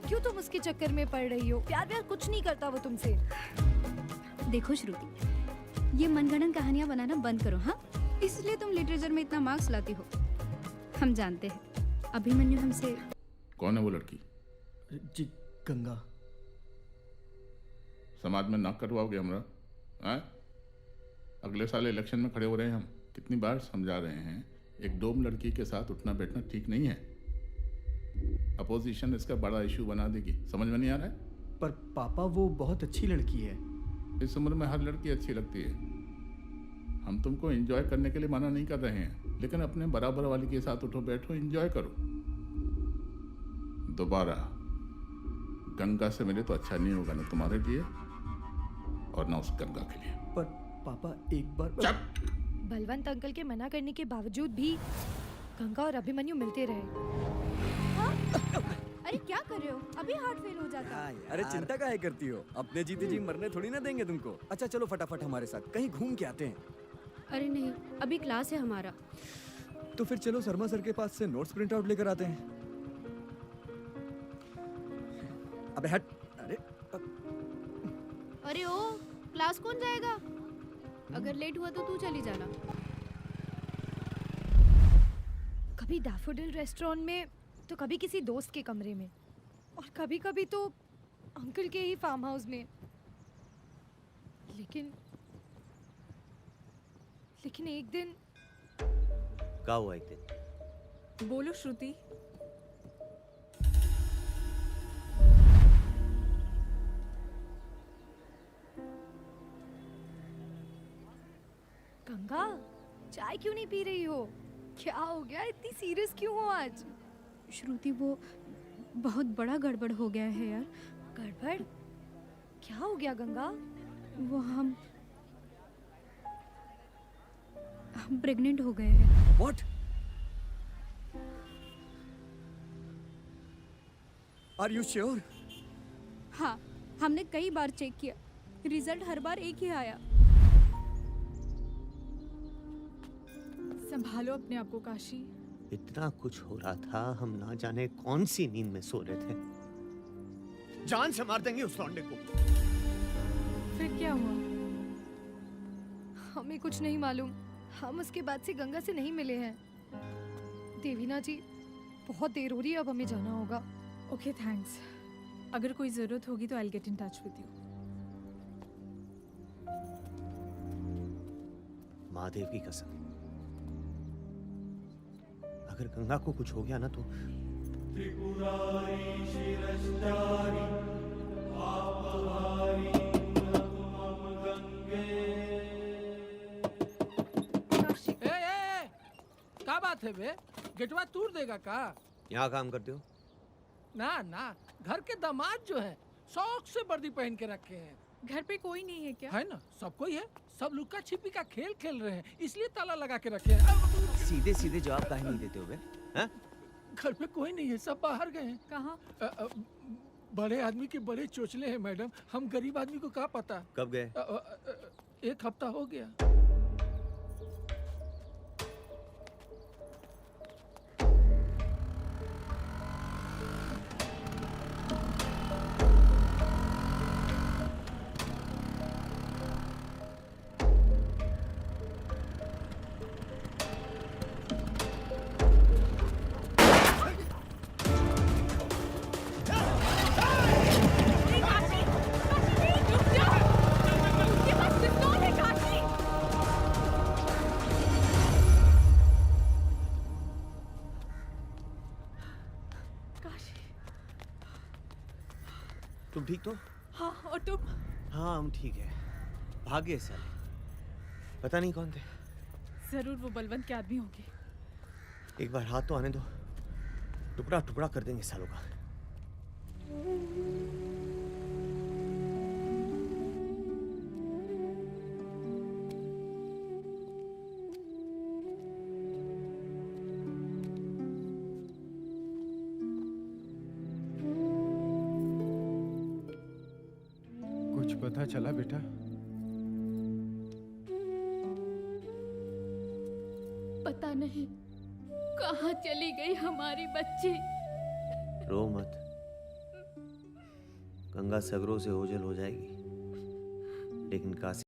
क्यों तुम उसके चक्कर में पड़ रही हो? प्यार प्यार कुछ नहीं करता वो तुमसे। देखो श्रुति, ये मनगढ़ंत कहानियां बनाना बंद करो। हाँ, इसलिए तुम लिटरेचर में इतना मार्क्स लाती हो। हम जानते हैं अभिमन्यु हमसे। कौन है वो लड़की? जी गंगा। समाज में नाक कटवाओगे हमरा? हैं? अगले साल इलेक्शन में खड़े हो रहे हैं हम। कितनी बार समझा रहे हैं, एक डोम लड़की के साथ उठना बैठना ठीक नहीं है। अपोजिशन इसका बड़ा इशू बना देगी। समझ में नहीं आ रहा है? पर पापा वो बहुत अच्छी लड़की है। इस उम्र में हर लड़की अच्छी लगती है। हम तुमको एंजॉय करने के लिए मना नहीं कर रहे हैं, लेकिन अपने बराबर वाली के साथ उठो बैठो, एंजॉय करो। दोबारा गंगा से मिले तो अच्छा नहीं होगा, ना तुम्हारे लिए और ना उस गंगा के लिए। पर पापा एक बार बलवंत अंकल के मना करने के बावजूद भी गंगा और अभिमन्यु मिलते रहे। हाँ? अरे क्या कर रहे हो? अभी हार्ट फेल हो जाता। अरे चिंता काहे करती हो? अपने जीते जी मरने थोड़ी ना देंगे तुमको। अच्छा चलो फटाफट हमारे साथ कहीं घूम के आते हैं। अरे नहीं, अभी क्लास है हमारा। तो फिर चलो शर्मा सर के पास से नोट्स प्रिंट आउट लेकर आते हैं। अबे हट। अरे अरे ओ, क्लास कौन जाएगा? अगर लेट हुआ तो तू चली जाना। कभी डैफोडिल रेस्टोरेंट में तो कभी किसी दोस्त के कमरे में और कभी कभी तो अंकल के ही फार्म हाउस में। लेकिन एक दिन क्या हुआ एक दिन? बोलो श्रुति। गंगा, चाय क्यों नहीं पी रही हो? क्या हो गया? इतनी सीरियस क्यों हो आज? श्रुति, वो बहुत बड़ा गड़बड़ हो गया है यार। गड़बड़? क्या हो गया गंगा? वो हम प्रेग्नेंट हो गए हैं। What? Are you sure? हाँ, हमने कई बार चेक किया, रिजल्ट हर बार एक ही आया। संभालो अपने आप को काशी। इतना कुछ हो रहा था, हम ना जाने कौन सी नींद में सो रहे थे। जान से मार देंगे उस लौंडे को। फिर क्या हुआ? हमें कुछ नहीं मालूम। हम उसके बाद से गंगा से नहीं मिले हैं। देवीना जी, बहुत देर हो रही है, अब हमें जाना होगा। Okay thanks. अगर कोई जरूरत होगी तो I will get in touch with you. Mahadev की कसम, अगर गंगा को कुछ हो गया ना तो त्रिपुरारी शिरश्चारी पापहारी नमः गंगे। क्या बात है बे? गेटवा तोड़ देगा का? यहाँ काम करते हो? ना ना, घर के दामाद जो है शौक से वर्दी पहन के रखे हैं। घर पे कोई नहीं है क्या? है ना, सब कोई है। सब लुक्का छिपी का खेल खेल रहे हैं, इसलिए ताला लगा के रखे हैं। सीधे सीधे जवाब काहे नहीं देते हो बे? हैं? घर पे कोई नहीं है, सब बाहर गए हैं। कहाँ? बड़े आदमी के बड़े चोचले हैं मैडम, हम गरीब आदमी को क्या पता। कब गए? 1 हफ्ता हो गया। तुम ठीक तो? हाँ, और तुम? हाँ हम ठीक है। भागे साले, पता नहीं कौन थे। जरूर वो बलवंत के आदमी होंगे। एक बार हाथ तो आने दो, टुकड़ा टुकड़ा कर देंगे सालों का। कुछ पता चला बेटा? पता नहीं कहाँ चली गई हमारी बच्ची। रो मत, गंगा सगरों से ओझल हो जाएगी, लेकिन काशी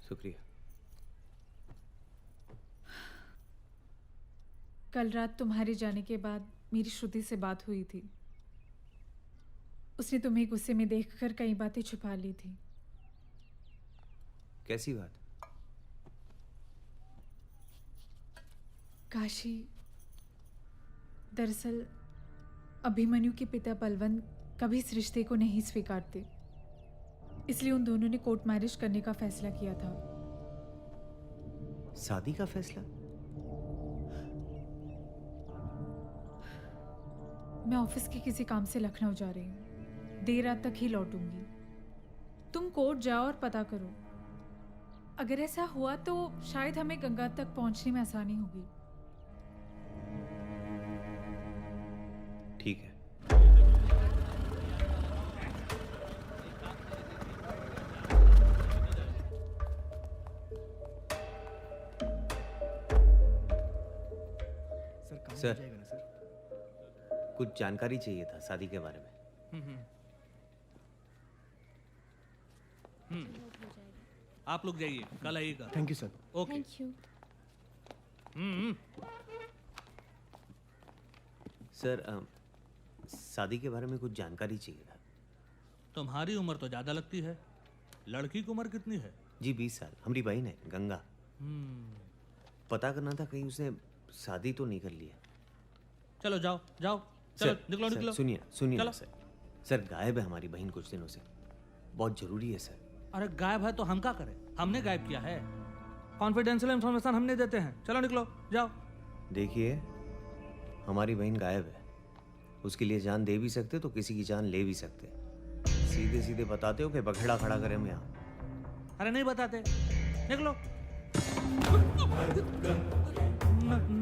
शुक्रिया। कल रात तुम्हारे जाने के बाद मेरी श्रुति से बात हुई थी। उसने तुम्हें गुस्से में देखकर कई बातें छुपा ली थी। कैसी बात? काशी, दरअसल अभिमन्यु के पिता बलवंत कभी इस रिश्ते को नहीं स्वीकारते, इसलिए उन दोनों ने कोर्ट मैरिज करने का फैसला किया था। शादी का फैसला? मैं ऑफिस के किसी काम से लखनऊ जा रही हूँ, देर रात तक ही लौटूंगी। तुम कोर्ट जाओ और पता करो। अगर ऐसा हुआ तो शायद हमें गंगा तक पहुंचने में आसानी होगी। ठीक है। सर, कुछ जानकारी चाहिए था शादी के बारे में। आप लोग जाइए, कल आइएगा। Thank you sir. Okay. Thank you. Sir, शादी के बारे में कुछ जानकारी चाहिए था। तुम्हारी उम्र तो ज्यादा लगती है, लड़की की उम्र कितनी है? जी 20 साल। हमारी बहन है गंगा। पता करना था कहीं उसने शादी तो नहीं कर ली है। चलो जाओ जाओ, चलो निकलो निकलो। सुनिए सुनिए चलो। सर गायब है हमारी बहन कुछ दिनों से, बहुत जरूरी है सर। अरे गायब है तो हम क्या करें? हमने गायब किया है। कॉन्फिडेंशियल इंफॉर्मेशन हमने देते हैं। चलो निकलो जाओ। देखिए, हमारी बहन गायब है, उसके लिए जान दे भी सकते तो किसी की जान ले भी सकते। सीधे सीधे बताते हो कि बखेड़ा खड़ा करें हम यहाँ। अरे नहीं बताते, निकलो।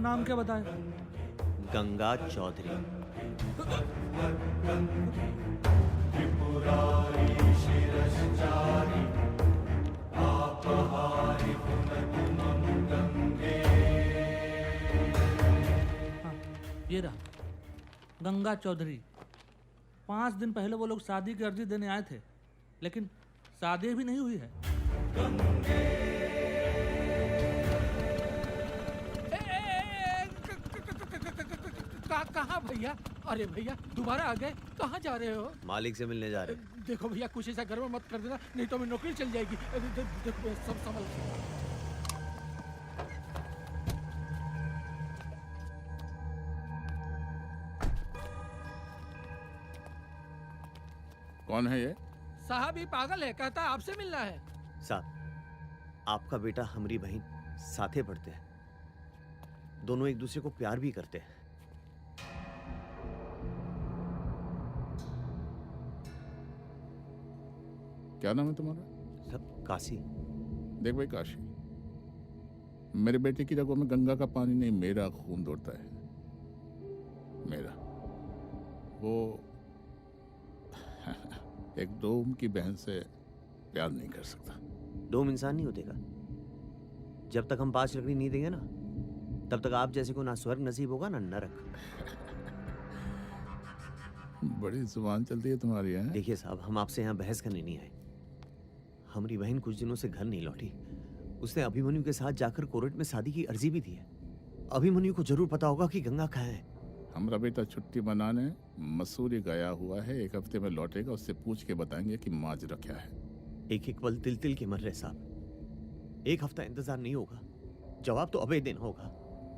नाम क्या बताए? गंगा चौधरी। ये रहा गंगा चौधरी। 5 दिन पहले वो लोग शादी की अर्जी देने आए थे, लेकिन शादी भी नहीं हुई है। कहाँ भैया? अरे भैया दोबारा आ गए, कहाँ जा रहे हो? मालिक से मिलने जा रहे। देखो भैया कुछ ऐसा घर में मत कर देना, नहीं तो मेरी नौकरी चल जाएगी। देखो सब संभल। कौन है ये? साहब ये पागल है, कहता है आपसे मिलना है। साहब, आपका बेटा हमारी बहन साथे पढ़ते हैं, दोनों एक दूसरे को प्यार भी करते हैं। क्या नाम है तुम्हारा? सब काशी। देख भाई काशी, मेरे बेटे की रगों में गंगा का पानी नहीं, मेरा खून दौड़ता है। मेरा वो एक डोम की बहन से प्यार नहीं कर सकता। डोम इंसान नहीं होतेगा। जब तक हम 5 लकड़ी नहीं देंगे ना, तब तक आप जैसे को ना स्वर्ग नसीब होगा ना नरक। बड़ी जुबान चलती है तुम्हारी है। देखिए साहब, हम आपसे यहाँ बहस करने नहीं आए। हमारी बहन कुछ दिनों से घर नहीं लौटी। उसने अभिमन्यु के साथ जाकर कोर्ट में शादी की अर्जी भी दी है। अभिमन्यु को जरूर पता होगा कि गंगा कहाँ है। हमारा बेटा छुट्टी मनाने मसूरी गया हुआ है, 1 हफ्ते में लौटेगा। उससे पूछ के बताएंगे कि माजरा क्या है। एक पल तिल तिल के मर रहे साहब। 1 हफ्ता इंतजार नहीं होगा, जवाब तो अबे दिन होगा।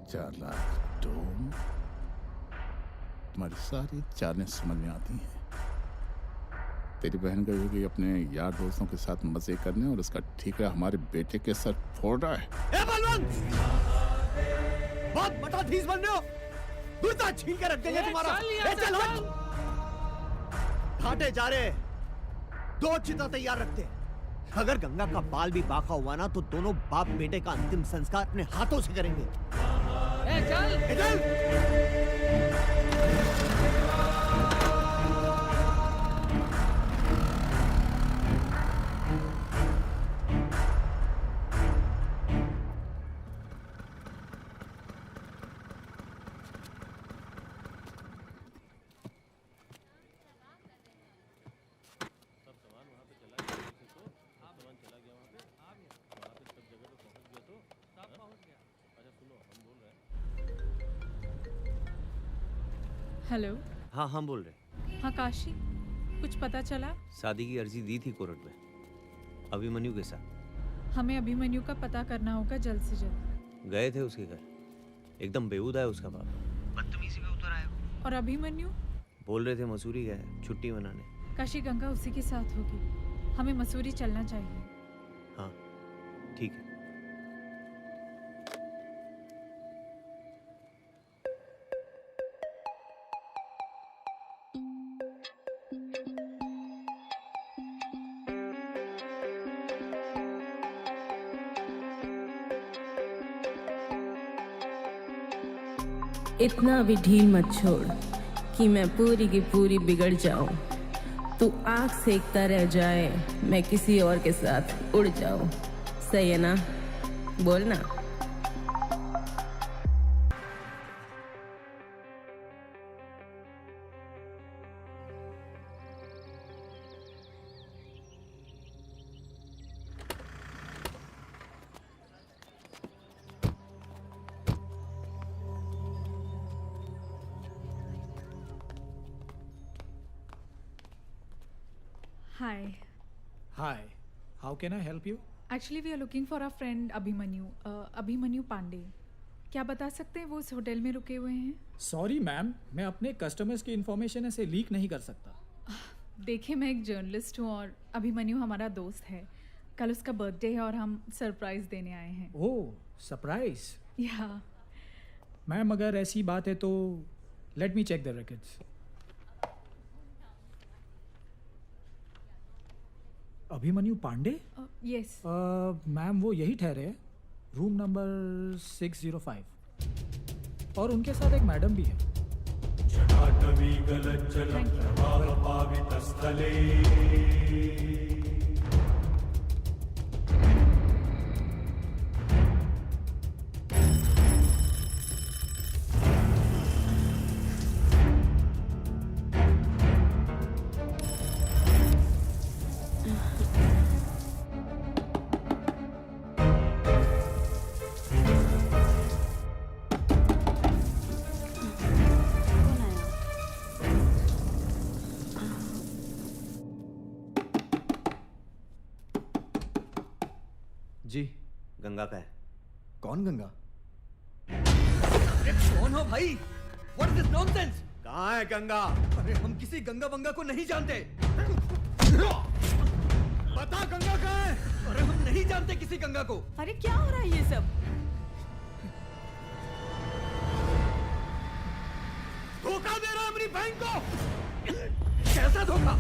4 लाख डोम, तुम्हारी सारी चालें समझ में आती हैं। तेरी बहन गई होगी अपने यार दोस्तों के साथ मजे करने, और उसका ठीकरा हमारे बेटे के सर फोड़ रहा है। बहुत बटाधीस बन रहे हो, दूसरा छीन के रख देंगे तुम्हारा। घाटे जा रहे, 2 चिता तैयार रखते। अगर गंगा का बाल भी बाका हुआ ना, तो दोनों बाप बेटे का अंतिम संस्कार अपने हाथों से करेंगे। चल। हेलो। हाँ हाँ बोल रहे। हाँ काशी, कुछ पता चला? शादी की अर्जी दी थी कोर्ट में, अभिमन्यु के साथ। हमें अभिमन्यु का पता करना होगा जल्द से जल्द। गए थे उसके घर, एकदम बेहुदा है उसका बाप, बदतमीजी में उतर आया वो। और अभिमन्यु? बोल रहे थे मसूरी गए छुट्टी मनाने। काशी गंगा उसी के साथ होगी, हमें मसूरी चलना चाहिए। हाँ ठीक है। इतना भी ढील मत छोड़ कि मैं पूरी की पूरी बिगड़ जाऊं। तू आग सेकता रह जाए, मैं किसी और के साथ उड़ जाऊं। सही है ना? बोल ना। Hi. Hi. How can I help you? Actually, we are looking for our friend Abhimanyu, Abhimanyu Pandey. क्या बता सकते हैं वो इस होटल में रुके हुए हैं? सॉरी मैम, मैं अपने कस्टमर्स की इन्फॉर्मेशन ऐसे लीक नहीं कर सकता। देखिए मैं एक जर्नलिस्ट हूँ और अभिमन्यु हमारा दोस्त है। कल उसका बर्थडे है और हम सरप्राइज देने आए हैं। ओह सरप्राइज। या मैम अगर ऐसी बात है तो let me check the records. Abhimanyu Pandey? Yes. Ma'am वो यही ठहरे हैं, रूम नंबर 605 और उनके साथ एक मैडम भी है। जी गंगा का है। कौन गंगा? कौन हो भाई? What is this nonsense? कहाँ है गंगा? अरे हम किसी गंगा बंगा को नहीं जानते। बता गंगा कहाँ है? अरे हम नहीं जानते किसी गंगा को। अरे क्या हो रहा है ये सब? धोखा दे रहा है अपनी बहन को। कैसा धोखा?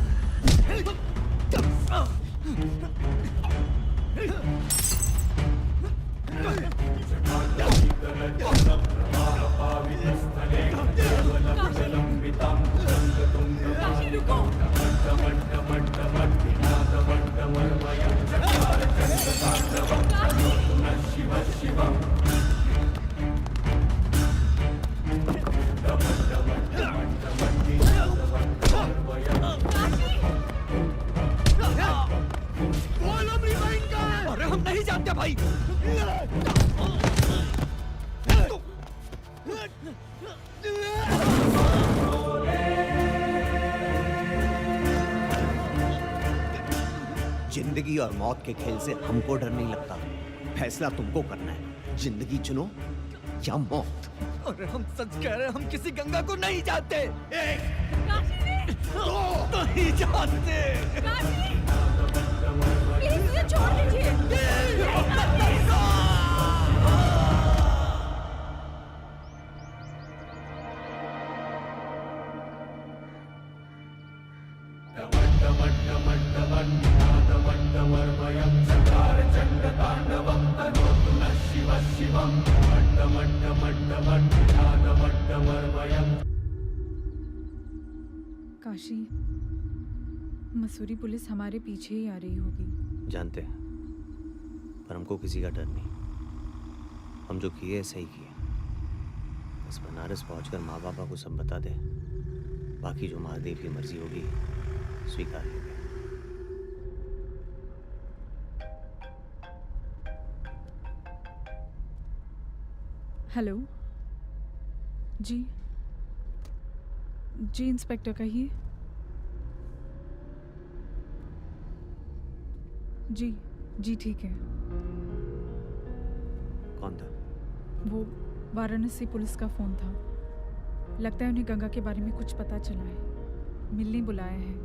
अरे हम नहीं जानते भाई। जिंदगी और मौत के खेल से हमको डर नहीं लगता। फैसला तुमको करना है, जिंदगी चुनो या मौत। अरे हम सच कह रहे हैं, हम किसी गंगा को नहीं जानते। नहीं जानते। प्लीज मुझे छोड़ दीजिए। काशी, मसूरी पुलिस हमारे पीछे ही आ रही होगी। जानते हैं, पर हमको किसी का डर नहीं। हम जो किए सही किए। बस बनारस पहुंचकर माँ बापा को सब बता दे, बाकी जो महादेव की मर्जी होगी स्वीकार होगी। हेलो जी। जी इंस्पेक्टर कहिए। जी जी ठीक है। कौन था? वो वाराणसी पुलिस का फ़ोन था। लगता है उन्हें गंगा के बारे में कुछ पता चला है, मिलने बुलाया है।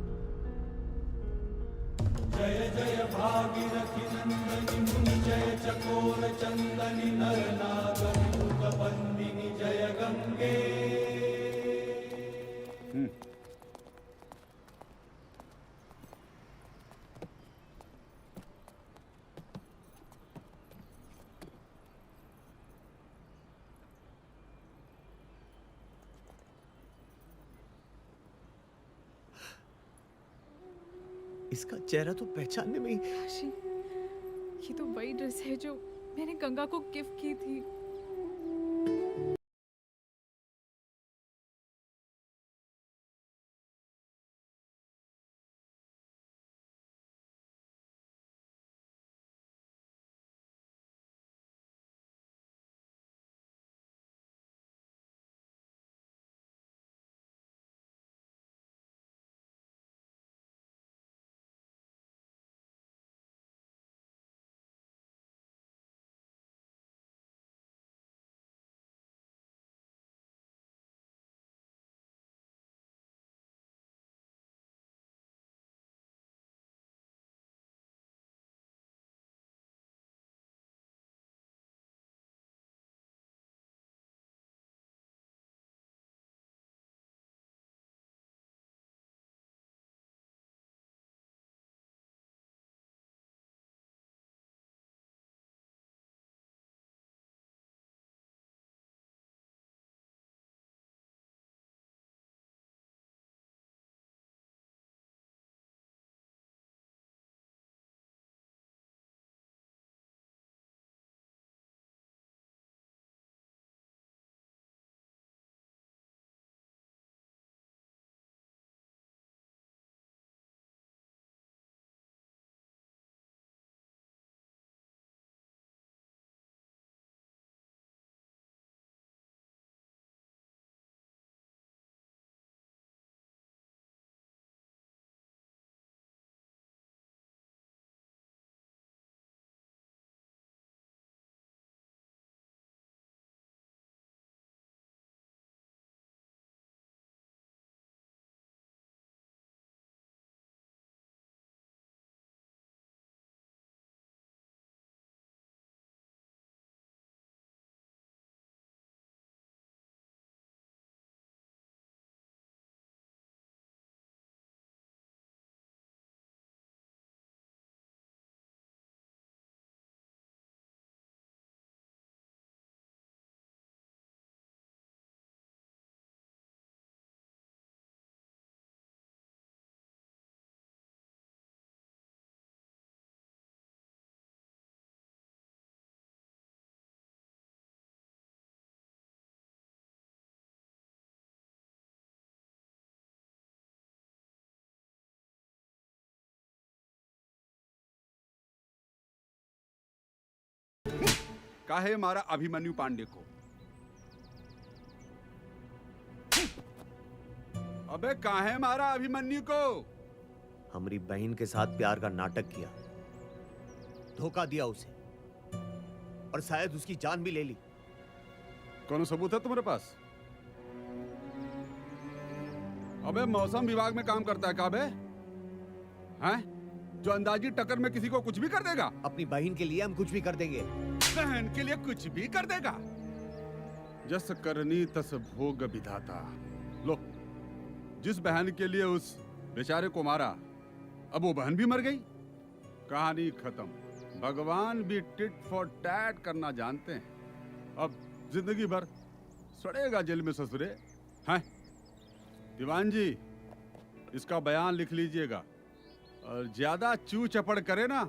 जय जय भागीरथी नंदनी मुनि जय चकोर चंदनी नर नाग बंदिनी जय गंगे। इसका चेहरा तो पहचानने में ही। काशी, ये तो वही ड्रेस है जो मैंने गंगा को गिफ्ट की थी। काहे मारा अभिमन्यु पांडे को? अबे काहे मारा अभिमन्यु को? हमारी बहन के साथ प्यार का नाटक किया, धोखा दिया उसे, और शायद उसकी जान भी ले ली। कौन सबूत है तुम्हारे पास? अबे मौसम विभाग में काम करता है का बे? हैं? जो अंदाजी टक्कर में किसी को कुछ भी कर देगा? अपनी बहन के लिए हम कुछ भी कर देंगे। बहन के लिए कुछ भी कर देगा? जस करनी तस भोग विधाता। लो, जिस बहन के लिए उस बेचारे को मारा, अब वो बहन भी मर गई। कहानी खत्म। भगवान भी टिट फॉर टैट करना जानते हैं। अब जिंदगी भर सड़ेगा जेल में ससुरे। हैं? दीवान जी, इसका बयान लिख लीजिएगा, और ज्यादा चू चपड़ करे ना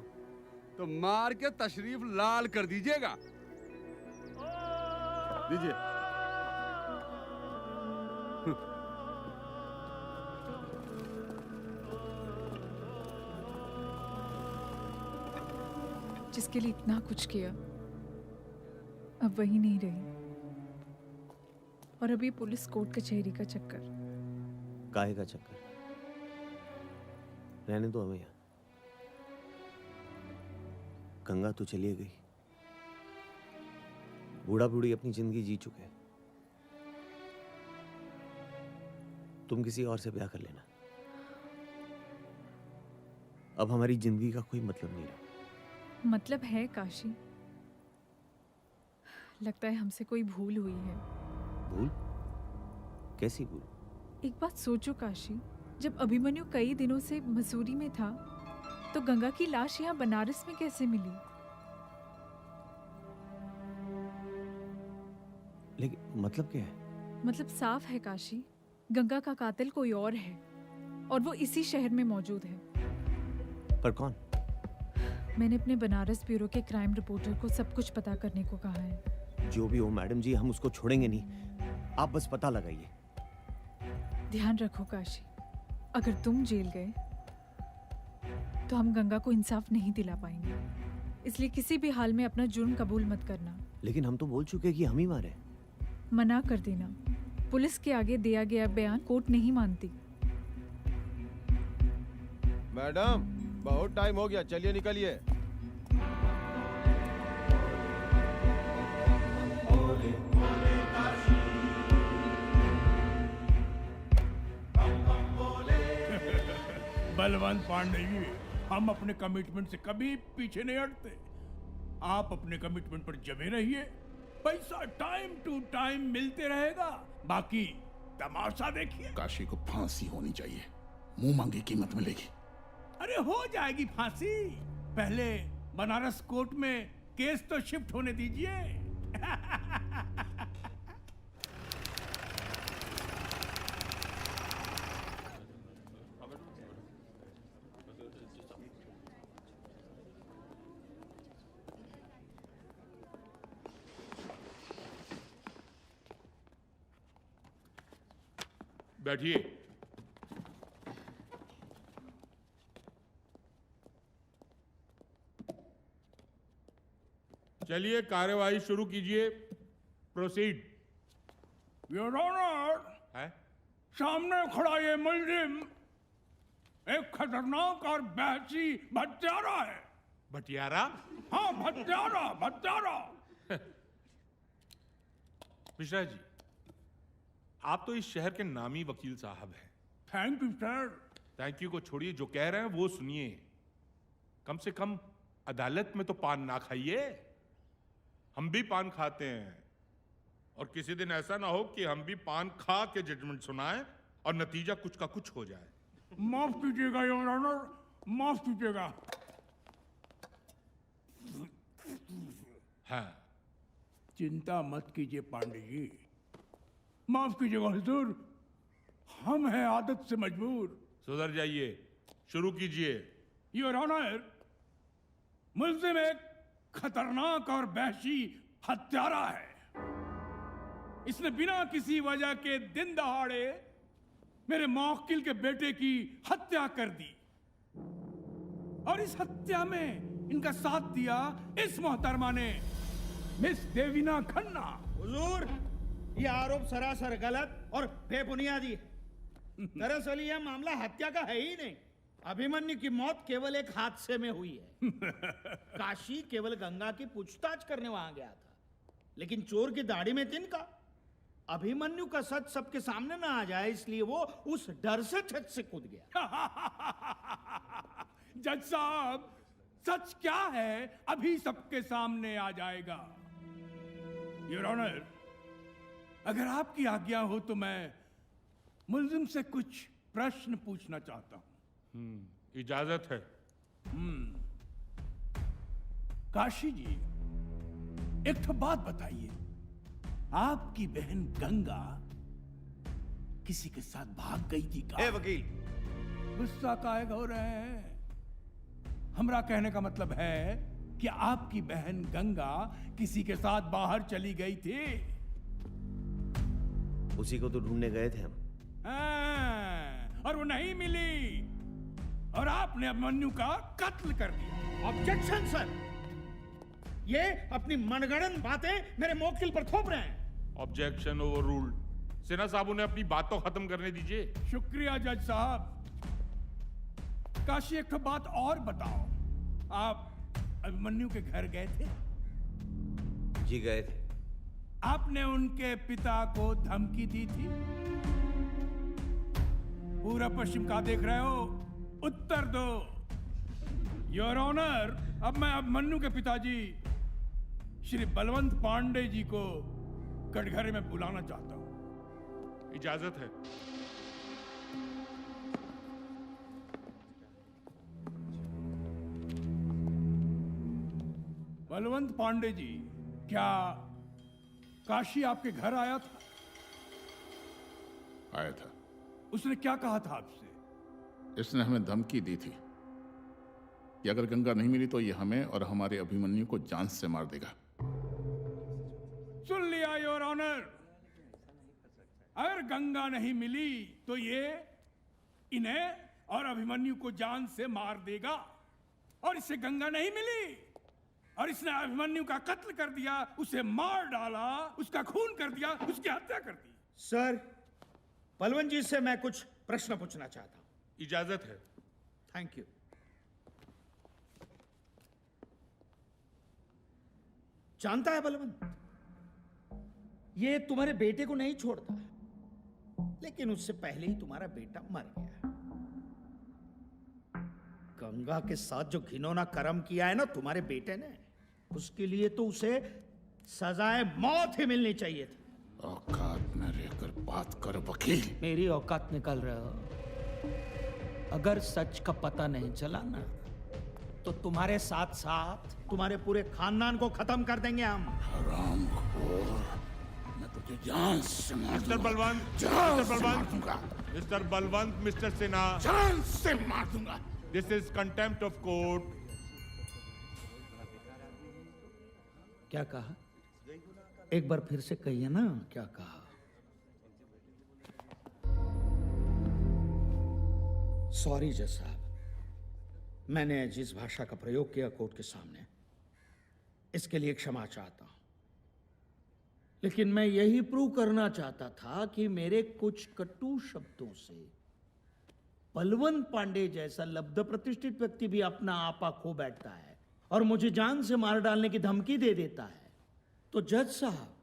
तो मार के तशरीफ लाल कर दीजिएगा। दीजिए। जिसके लिए इतना कुछ किया, अब वही नहीं रही, और अभी पुलिस कोर्ट कचहरी का चक्कर। काहे का चक्कर, रहने दो हमें यहाँ। गंगा तो चली गई, बूढ़ा बूढ़ी अपनी जिंदगी जी चुके हैं। तुम किसी और से ब्याह कर लेना, अब हमारी जिंदगी का कोई मतलब नहीं रहा। मतलब है काशी, लगता है हमसे कोई भूल हुई है। भूल? कैसी भूल? एक बात सोचो काशी, जब अभिमन्यु कई दिनों से मसूरी में था तो गंगा की लाश यहाँ बनारस में कैसे मिली? लेकिन मतलब क्या है? मतलब साफ है काशी, गंगा का कातिल कोई और है और वो इसी शहर में मौजूद है। पर कौन? मैंने अपने बनारस ब्यूरो के क्राइम रिपोर्टर को सब कुछ पता करने को कहा है। जो भी हो मैडम जी, हम उसको छोड़ेंगे नहीं, आप बस पता लगाइए। ध्यान रखो काशी, अगर तुम जेल गए तो हम गंगा को इंसाफ नहीं दिला पाएंगे, इसलिए किसी भी हाल में अपना जुर्म कबूल मत करना। लेकिन हम तो बोल चुके कि हम ही मारे। मना कर देना, पुलिस के आगे दिया गया बयान कोर्ट नहीं मानती। मैडम बहुत टाइम हो गया, चलिए निकलिए। बलवंत पांडे जी, हम अपने कमिटमेंट से कभी पीछे नहीं हटते। आप अपने कमिटमेंट पर जमे रहिए, पैसा टाइम टू टाइम मिलते रहेगा, बाकी तमाशा देखिए। काशी को फांसी होनी चाहिए, मुंह मांगी कीमत मिलेगी। अरे हो जाएगी फांसी, पहले बनारस कोर्ट में केस तो शिफ्ट होने दीजिए। बैठिए। चलिए कार्यवाही शुरू कीजिए, प्रोसीड। योर ऑनर, है? सामने खड़ा ये मुलजिम एक खतरनाक और बहसी भत्यारा है। भटियारा? हाँ, भत्यारा भत्यारा। मिश्रा जी, आप तो इस शहर के नामी वकील साहब हैं। Thank you sir. Thank you को छोड़िए, जो कह रहे हैं वो सुनिए। कम से कम अदालत में तो पान ना खाइए। हम भी पान खाते हैं, और किसी दिन ऐसा ना हो कि हम भी पान खा के जजमेंट सुनाएं और नतीजा कुछ का कुछ हो जाए। माफ कीजिएगा योर ऑनर, माफ कीजिएगा। हाँ, चिंता मत कीजिए पांडे जी, माफ कीजिएगा हुजूर, हम हैं आदत से मजबूर। सुधर जाइए, शुरू कीजिए। योर ऑनर, मुल्जिम एक खतरनाक और वहशी हत्यारा है। इसने बिना किसी वजह के दिन दहाड़े मेरे मौकिल के बेटे की हत्या कर दी, और इस हत्या में इनका साथ दिया इस मोहतरमा ने, मिस देवीना खन्ना। हुजूर, ये आरोप सरासर गलत और बेबुनियादी है। दरअसल यह मामला हत्या का है ही नहीं। अभिमन्यु की मौत केवल एक हादसे में हुई है। काशी केवल गंगा की पूछताछ करने वहां गया था, लेकिन चोर की दाढ़ी में तिनका। अभिमन्यु का सच सबके सामने ना आ जाए, इसलिए वो उस डर से छत से कूद गया। जज साहब, सच क्या है अभी सबके सामने आ जाएगा। योर ऑनर, अगर आपकी आज्ञा हो तो मैं मुल्जिम से कुछ प्रश्न पूछना चाहता हूं। इजाजत है। काशी जी, एक तो बात बताइए, आपकी बहन गंगा किसी के साथ भाग गई थी का? वकील, गुस्सा काहे हो रहे हैं? हमरा कहने का मतलब है कि आपकी बहन गंगा किसी के साथ बाहर चली गई थी। उसी को तो ढूंढने गए थे हम। और वो नहीं मिली, और आपने अभिमन्यु का कत्ल कर दिया। ऑब्जेक्शन सर, ये अपनी मनगढ़ंत बातें मेरे मौकिल पर थोप रहे हैं। Objection overruled. सिन्हा साहब उन्हें अपनी बात तो खत्म करने दीजिए। शुक्रिया जज साहब। काशी एक बात और बताओ, आप अभिमन्यु के घर गए थे? जी गए थे। आपने उनके पिता को धमकी दी थी? पूरब पश्चिम का देख रहे हो? उत्तर दो। योर ऑनर, अब मैं अभिमन्यु के पिताजी श्री बलवंत पांडे जी को कटघरे में बुलाना चाहता हूं। इजाजत है। बलवंत पांडे जी, क्या काशी आपके घर आया था? आया था। उसने क्या कहा था आपसे? इसने हमें धमकी दी थी कि अगर गंगा नहीं मिली तो ये हमें और हमारे अभिमन्यु को जान से मार देगा। सुन लिया योर ऑनर। अगर गंगा नहीं मिली तो ये इन्हें और अभिमन्यु को जान से मार देगा, और इससे गंगा नहीं मिली और इसने अभिमन्यु का कत्ल कर दिया, उसे मार डाला, उसका खून कर दिया, उसकी हत्या कर दी। सर, बलवंत जी से मैं कुछ प्रश्न पूछना चाहता हूं। इजाजत है। Thank you. जानता है बलवंत, ये तुम्हारे बेटे को नहीं छोड़ता, लेकिन उससे पहले ही तुम्हारा बेटा मर गया। गंगा के साथ जो घिनौना कर्म किया है ना तुम्हारे बेटे ने, उसके लिए तो उसे सजाए मौत ही मिलनी चाहिए थी। औकात में रहकर बात कर वकील। मेरी औकात निकाल रहे हो। अगर सच का पता नहीं चला ना, तो तुम्हारे साथ साथ तुम्हारे पूरे खानदान को खत्म कर देंगे हम। हरामखोर, मैं तुझे जान से मार मिस्टर बलवंत, जान मिस्टर से मार बलवंत, दूंगा। मिस्टर बलवंत, मिस्टर सिन्हा, जान से मार दूंगा। This is contempt of court. क्या कहा? एक बार फिर से कहिए ना, क्या कहा? सॉरी जज साहब, मैंने जिस भाषा का प्रयोग किया कोर्ट के सामने, इसके लिए क्षमा चाहता हूं। लेकिन मैं यही प्रूव करना चाहता था कि मेरे कुछ कटु शब्दों से बलवंत पांडे जैसा लब्ध प्रतिष्ठित व्यक्ति भी अपना आपा खो बैठता है और मुझे जान से मार डालने की धमकी दे देता है। तो जज साहब,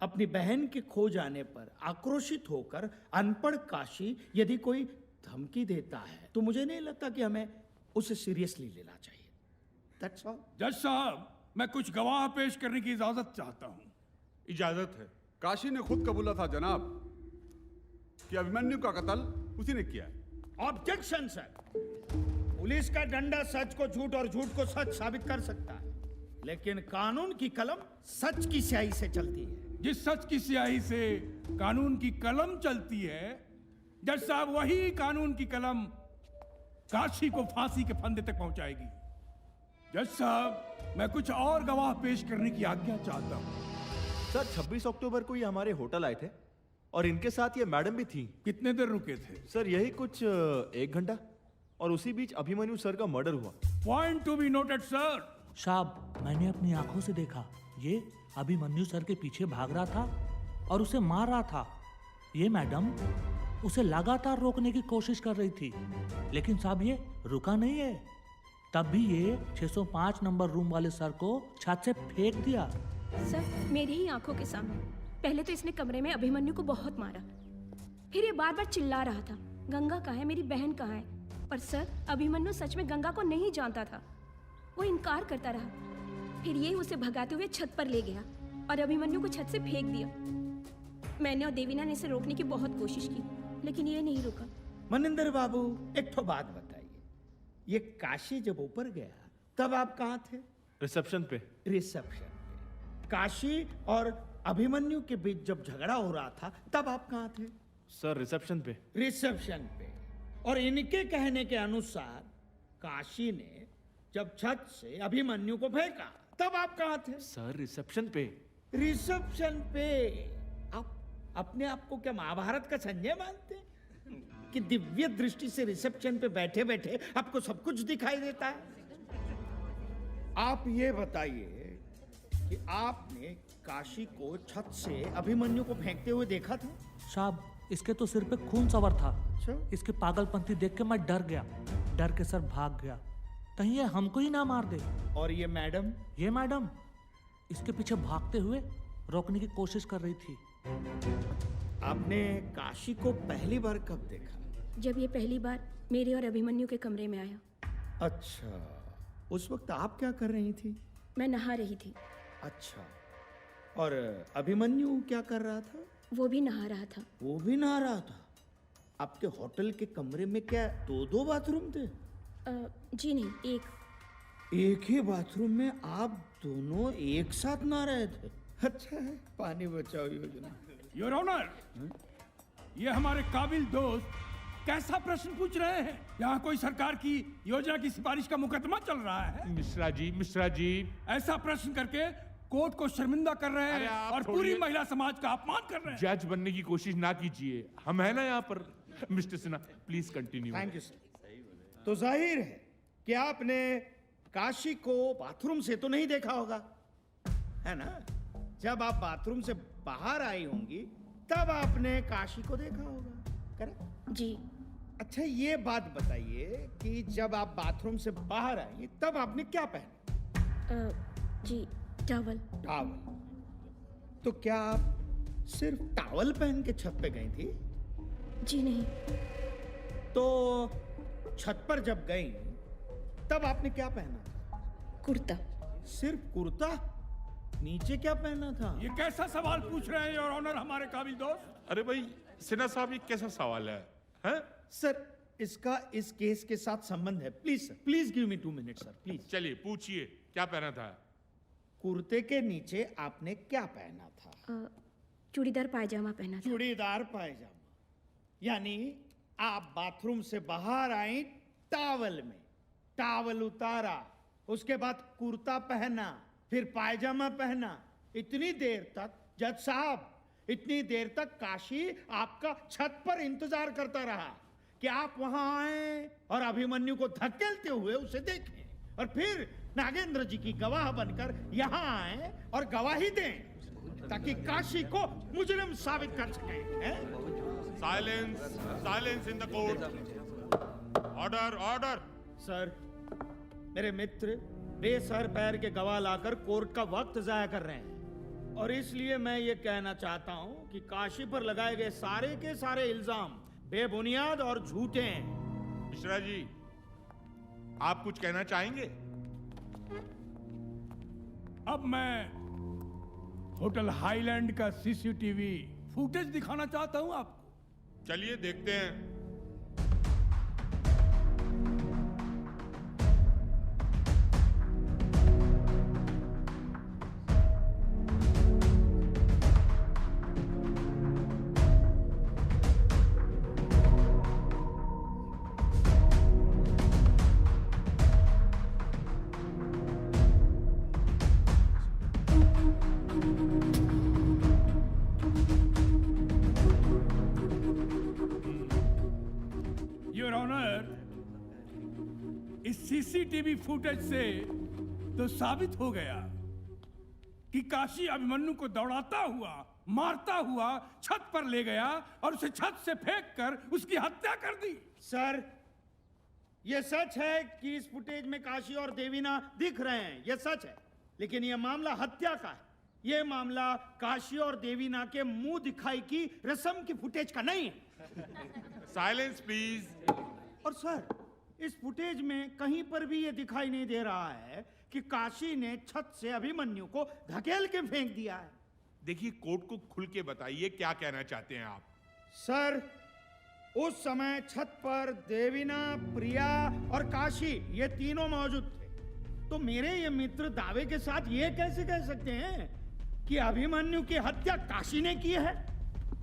अपनी बहन के खो जाने पर आक्रोशित होकर अनपढ़ काशी यदि कोई धमकी देता है तो मुझे नहीं लगता कि हमें उसे सीरियसली लेना चाहिए। That's all. जज साहब, मैं कुछ गवाह पेश करने की इजाजत चाहता हूं। इजाजत है। काशी ने खुद कबूला था जनाब कि अभिमन्यु का कत्ल उसी ने किया है। Objection sir. पुलिस का डंडा सच को झूठ और झूठ को सच साबित कर सकता है, लेकिन कानून की कलम सच की स्याही से चलती है। जिस सच की स्याही से कानून की कलम चलती है, जज साहब, वही कानून की कलम काशी को फांसी के फंदे तक पहुंचाएगी। जज साहब, मैं कुछ और गवाह पेश करने की आज्ञा चाहता हूं। सर, 26 अक्टूबर को ये हमारे होटल आए थे और इनके साथ ये मैडम भी थी। कितने देर रुके थे? सर, यही कुछ 1 घंटा, और उसी बीच अभिमन्यु सर का मर्डर हुआ। Point to be noted sir. साहब, मैंने अपनी आंखों से देखा, ये अभिमन्यु सर के पीछे भाग रहा था और उसे मार रहा था। ये मैडम उसे लगातार रोकने की कोशिश कर रही थी, लेकिन साहब ये रुका नहीं है। तब भी ये 605 नंबर रूम वाले सर को छत से फेंक दिया। सर, मेरी ही आंखों के सामने। पहले तो इसने कमरे में अभिमन्यु को बहुत मारा, फिर ये बार बार चिल्ला रहा था, गंगा कहाँ है, मेरी बहन कहाँ है। पर सर, अभिमन्यु सच में गंगा को नहीं जानता था। वो इनकार करता रहा। फिर ये उसे भगाते हुए छत पर ले गया और अभिमन्यु को छत से फेंक दिया। मैंने और देवीना ने इसे रोकने की बहुत कोशिश की, लेकिन ये नहीं रुका। मनिंदर बाबू, एक तो बात बताइए, ये काशी जब ऊपर गया तब आप कहाँ थे? रिसेप्शन पे। रिसेप्शन पे। काशी और अभिमन्यु के बीच जब झगड़ा हो रहा था तब आप कहाँ थे? सर, रिसेप्शन पे। रिसेप्शन पे। और इनके कहने के अनुसार काशी ने जब छत से अभिमन्यु को फेंका तब आप कहाँ थे? सर, रिसेप्शन पे। रिसेप्शन पे। आप अपने आप को क्या महाभारत का संजय मानते हैं कि दिव्य दृष्टि से रिसेप्शन पे बैठे बैठे आपको सब कुछ दिखाई देता है? आप ये बताइए कि आपने काशी को छत से अभिमन्यु को फेंकते हुए देखा था? साहब इसके तो सिर पे खून सवर था। इसके पागलपंती देख के मैं डर गया, डर के सर भाग गया, कहीं ये हमको ही ना मार दे। और ये मैडम? ये मैडम इसके पीछे भागते हुए रोकने की कोशिश कर रही थी। आपने काशी को पहली बार कब देखा? जब ये पहली बार मेरे और अभिमन्यु के कमरे में आया। अच्छा, उस वक्त आप क्या कर रही थी? मैं नहा रही थी। अच्छा, और अभिमन्यु क्या कर रहा था? वो भी नहा रहा था। वो भी नहा रहा था? आपके होटल के कमरे में क्या दो बाथरूम थे? जी नहीं, एक ही बाथरूम में आप दोनों एक साथ नहा रहे थे? अच्छा है, पानी बचाओ योजना। योर ऑनर, ये हमारे काबिल दोस्त कैसा प्रश्न पूछ रहे हैं? यहाँ कोई सरकार की योजना की सिफारिश का मुकदमा चल रहा है? मिश्रा जी ऐसा प्रश्न करके कोर्ट को शर्मिंदा कर रहे हैं और पूरी महिला समाज का अपमान कर रहे हैं। जज बनने की कोशिश ना कीजिए, हम है ना यहाँ पर। Mister Sinha please continue. Thank you sir. तो जाहिर है कि आपने काशी को बाथरूम से तो नहीं देखा होगा, है ना? जब आप बाथरूम से बाहर आई होंगी तब आपने काशी को देखा होगा, करेक्ट? जी। अच्छा, ये बात बताइए कि जब आप बाथरूम से बाहर आई तब आपने क्या पहना? जी, टॉवल। टॉवल? तो क्या आप सिर्फ टॉवल पहन के छत पे गई थी? जी नहीं। तो छत पर जब गई तब आपने क्या पहना था? कुर्ता। सिर्फ कुर्ता? नीचे क्या पहना था? ये कैसा सवाल पूछ रहे हैं योर ऑनर हमारे काबिल दोस्त? अरे भाई सिन्हा साहब, ये कैसा सवाल है, हैं? सर, इसका इस केस के साथ संबंध है। Please sir, please give me 2 minute sir, please. चलिए पूछिए, क्या पहना था? कुर्ते के नीचे आपने क्या पहना था? चूड़ीदार पायजामा पहना था। चूड़ीदार पायजामा, यानी आप बाथरूम से बाहर आई टॉवल में, टॉवल उतारा, उसके बाद कुर्ता पहना, फिर पायजामा पहना। इतनी देर तक जज साहब, इतनी देर तक काशी आपका छत पर इंतजार करता रहा कि आप वहां आए और अभिमन्यु को धकेलते हुए उसे देखें, और फिर नागेंद्र जी की गवाह बनकर यहां आए और गवाही दें ताकि काशी को मुजरिम साबित कर सकें। Silence, silence in the court. Order, order. Sir, मेरे मित्र बेसर पैर के गवाह लाकर कोर्ट का वक्त जाया कर रहे हैं, और इसलिए मैं ये कहना चाहता हूं कि काशी पर लगाए गए सारे के सारे इल्जाम बेबुनियाद और झूठे हैं। मिश्रा जी, आप कुछ कहना चाहेंगे? अब मैं होटल हाईलैंड का सीसीटीवी फुटेज दिखाना चाहता हूं आपको। चलिए देखते हैं। योर ऑनर, इस सीसीटीवी फुटेज से तो साबित हो गया कि काशी अभिमन्यु को दौड़ाता हुआ, मारता हुआ छत पर ले गया और उसे छत से फेंककर उसकी हत्या कर दी। सर, यह सच है कि इस फुटेज में काशी और देवीना दिख रहे हैं, यह सच है, लेकिन यह मामला हत्या का है। यह मामला काशी और देवीना के मुंह दिखाई की रस्म की फुटेज का नहीं है। Silence please. और सर, इस फुटेज में कहीं पर भी यह दिखाई नहीं दे रहा है कि काशी ने छत से अभिमन्यु को धकेल के फेंक दिया है। देखिए, कोर्ट को खुल के बताइए क्या कहना चाहते हैं आप। सर, उस समय छत पर देवीना, प्रिया और काशी ये तीनों मौजूद थे, तो मेरे ये मित्र दावे के साथ ये कैसे कह सकते हैं कि अभिमन्यु की हत्या काशी ने की है?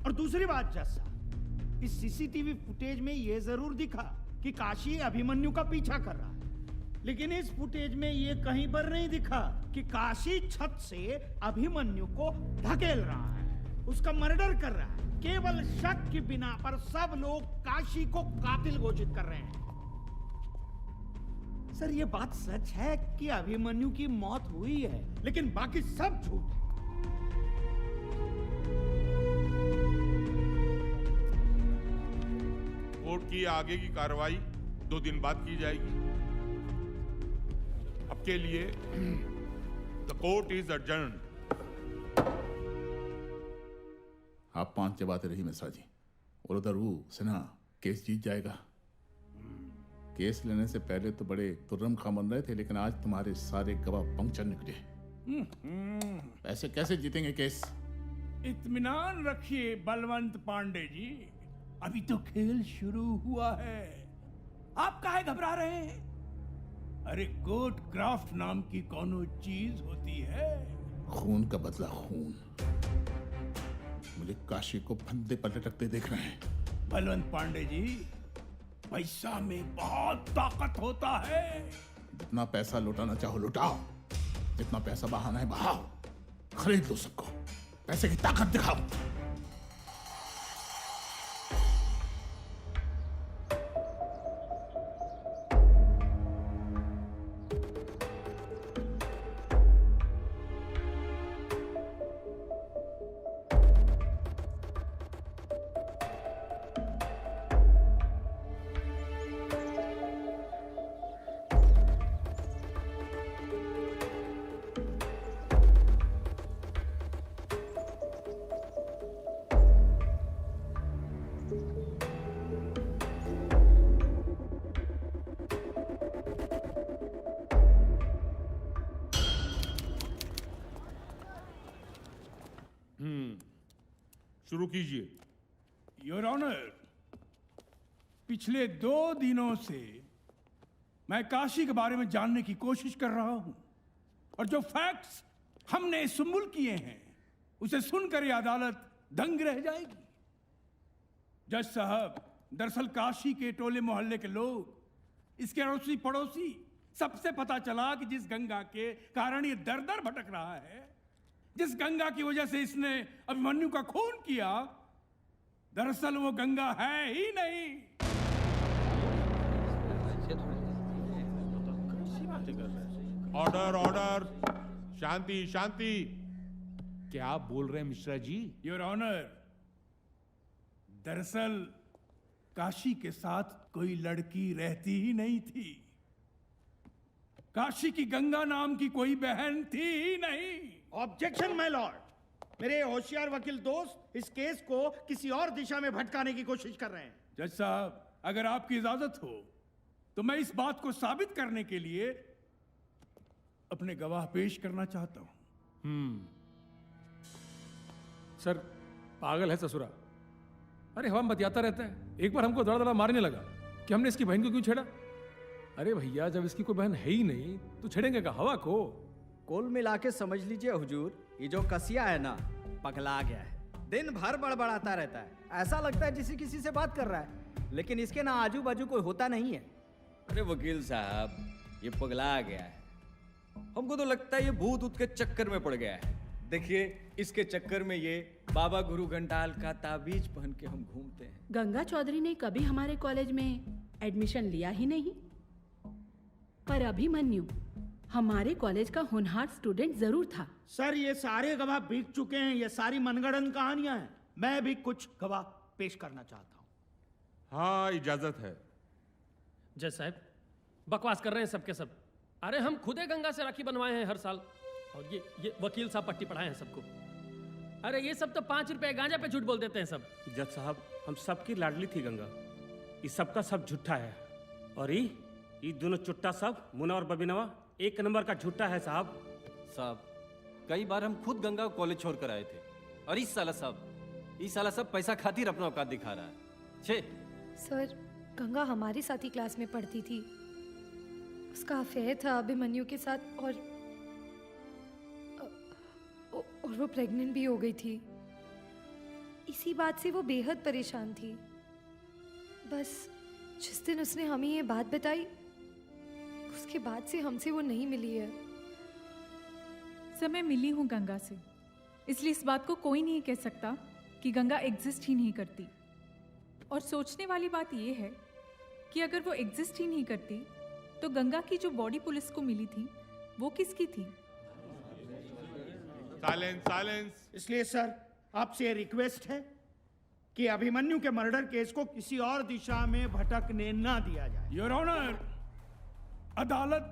और दूसरी बात जज साहब, इस सीसीटीवी फुटेज में ये जरूर दिखा कि काशी अभिमन्यु का पीछा कर रहा है, लेकिन इस फुटेज में ये कहीं पर नहीं दिखा कि काशी छत से अभिमन्यु को धकेल रहा है, उसका मर्डर कर रहा है। केवल शक की बिना पर सब लोग काशी को कातिल घोषित कर रहे हैं। सर, ये बात सच है कि अभिमन्यु की मौत हुई है, लेकिन बाकी सब झूठ है। कोर्ट की आगे की कार्रवाई 2 दिन बाद की जाएगी। अब के लिए द कोर्ट इज adjourned। आप 5 जबाते रही मिश्रा जी, और उधर वो सिन्हा केस जीत जाएगा। केस लेने से पहले तो बड़े तुर्रम खां बन रहे थे, लेकिन आज तुम्हारे सारे गवाह पंक्चर निकले। ऐसे कैसे जीतेंगे केस? इत्मीनान रखिए बलवंत पांडे जी, अभी तो खेल शुरू हुआ है। आप काहे घबरा रहे हैं? अरे कोर्ट क्राफ्ट नाम की कोनो चीज होती है। खून का बदला खून। मुझे काशी को फंदे पर लटकते देख रहे हैं। बलवंत पांडे जी, पैसा में बहुत ताकत होता है। जितना पैसा लुटाना चाहो लुटाओ, जितना पैसा बहाना है बहाओ, खरीद लो सबको, पैसे की ताकत दिखाओ। शुरू कीजिए। योर ऑनर, पिछले 2 दिनों से मैं काशी के बारे में जानने की कोशिश कर रहा हूं, और जो फैक्ट्स हमने सुम्बुल किए हैं उसे सुनकर ये अदालत दंग रह जाएगी। जज साहब, दरअसल काशी के टोले मोहल्ले के लोग, इसके अड़ोसी पड़ोसी, सबसे पता चला कि जिस गंगा के कारण ये दर दर भटक रहा है, जिस गंगा की वजह से इसने अभिमन्यु का खून किया, दरअसल वो गंगा है ही नहीं। ऑर्डर ऑर्डर, शांति शांति। क्या बोल रहे हैं मिश्रा जी? योर ऑनर, दरअसल काशी के साथ कोई लड़की रहती ही नहीं थी। काशी की गंगा नाम की कोई बहन थी ही नहीं। ऑब्जेक्शन माय लॉर्ड, मेरे होशियार वकील दोस्त इस केस को किसी और दिशा में भटकाने की कोशिश कर रहे हैं। जज साहब, अगर आपकी इजाजत हो तो मैं इस बात को साबित करने के लिए अपने गवाह पेश करना चाहता हूं। सर, पागल है ससुरा। अरे हवा में बतियाता रहता है, एक बार हमको दड़ा दड़ा मारने लगा कि हमने इसकी बहन को क्यों छेड़ा। अरे भैया, जब इसकी कोई बहन है ही नहीं तो छेड़ेंगे का हवा को? कुल मिला के समझ लीजिए हुजूर, ये जो कसिया है ना, पगला गया है। दिन भर बड़बड़ाता रहता है, ऐसा लगता है जैसे किसी से बात कर रहा है, लेकिन इसके ना आजू बाजू कोई होता नहीं है। अरे वकील साहब, ये पगला गया है। हमको तो लगता है ये भूत ऊत के चक्कर में पड़ गया है। देखिए, इसके चक्कर में ये बाबा गुरु घंटाल का ताबीज पहन के हम घूमते हैं। गंगा चौधरी ने कभी हमारे कॉलेज में एडमिशन लिया ही नहीं, पर अभिमन्यु हमारे कॉलेज का होनहार स्टूडेंट जरूर था। सर, ये सारे गवाह बीत चुके हैं, ये सारी मनगढ़ंत कहानियां हैं। मैं भी कुछ गवाह पेश करना चाहता हूं। हाँ, इजाजत है। जज साहब, बकवास कर रहे हैं सबके सब। अरे हम खुदे गंगा से राखी बनवाए हैं हर साल, और ये वकील साहब पट्टी पढ़ाए हैं सबको। अरे ये सब तो 5 रुपए गांजा पे झूठ बोल देते हैं सब। जज साहब, हम सबकी लाडली थी गंगा, ये सबका सब झूठा है। और ये दोनों चुट्टा सब, मुना और बबीनवा, 1 नंबर का झूठा है साहब। साहब, कई बार हम खुद गंगा को कॉलेज छोड़ कर आए थे, और इस साला सब पैसा खातिर अपना औकात दिखा रहा है। छे सर, गंगा हमारी साथ ही क्लास में पढ़ती थी। उसका अफेयर था अभिमन्यु के साथ, और वो प्रेग्नेंट भी हो गई थी। इसी बात से वो बेहद परेशान थी। बस जिस दिन उसने हमें ये बात बताई, उसके बाद से हमसे वो नहीं मिली है। सर, मैं मिली हूँ गंगा से, इसलिए इस बात को कोई नहीं कह सकता कि गंगा एग्जिस्ट ही नहीं करती। और सोचने वाली बात यह है कि अगर वो एग्जिस्ट ही नहीं करती तो गंगा की जो बॉडी पुलिस को मिली थी वो किसकी थी? Silence silence. इसलिए सर, आपसे ये रिक्वेस्ट है कि अभिमन्यु के मर्डर केस को किसी और दिशा में भटकने ना दिया जाए। योर ऑनर, अदालत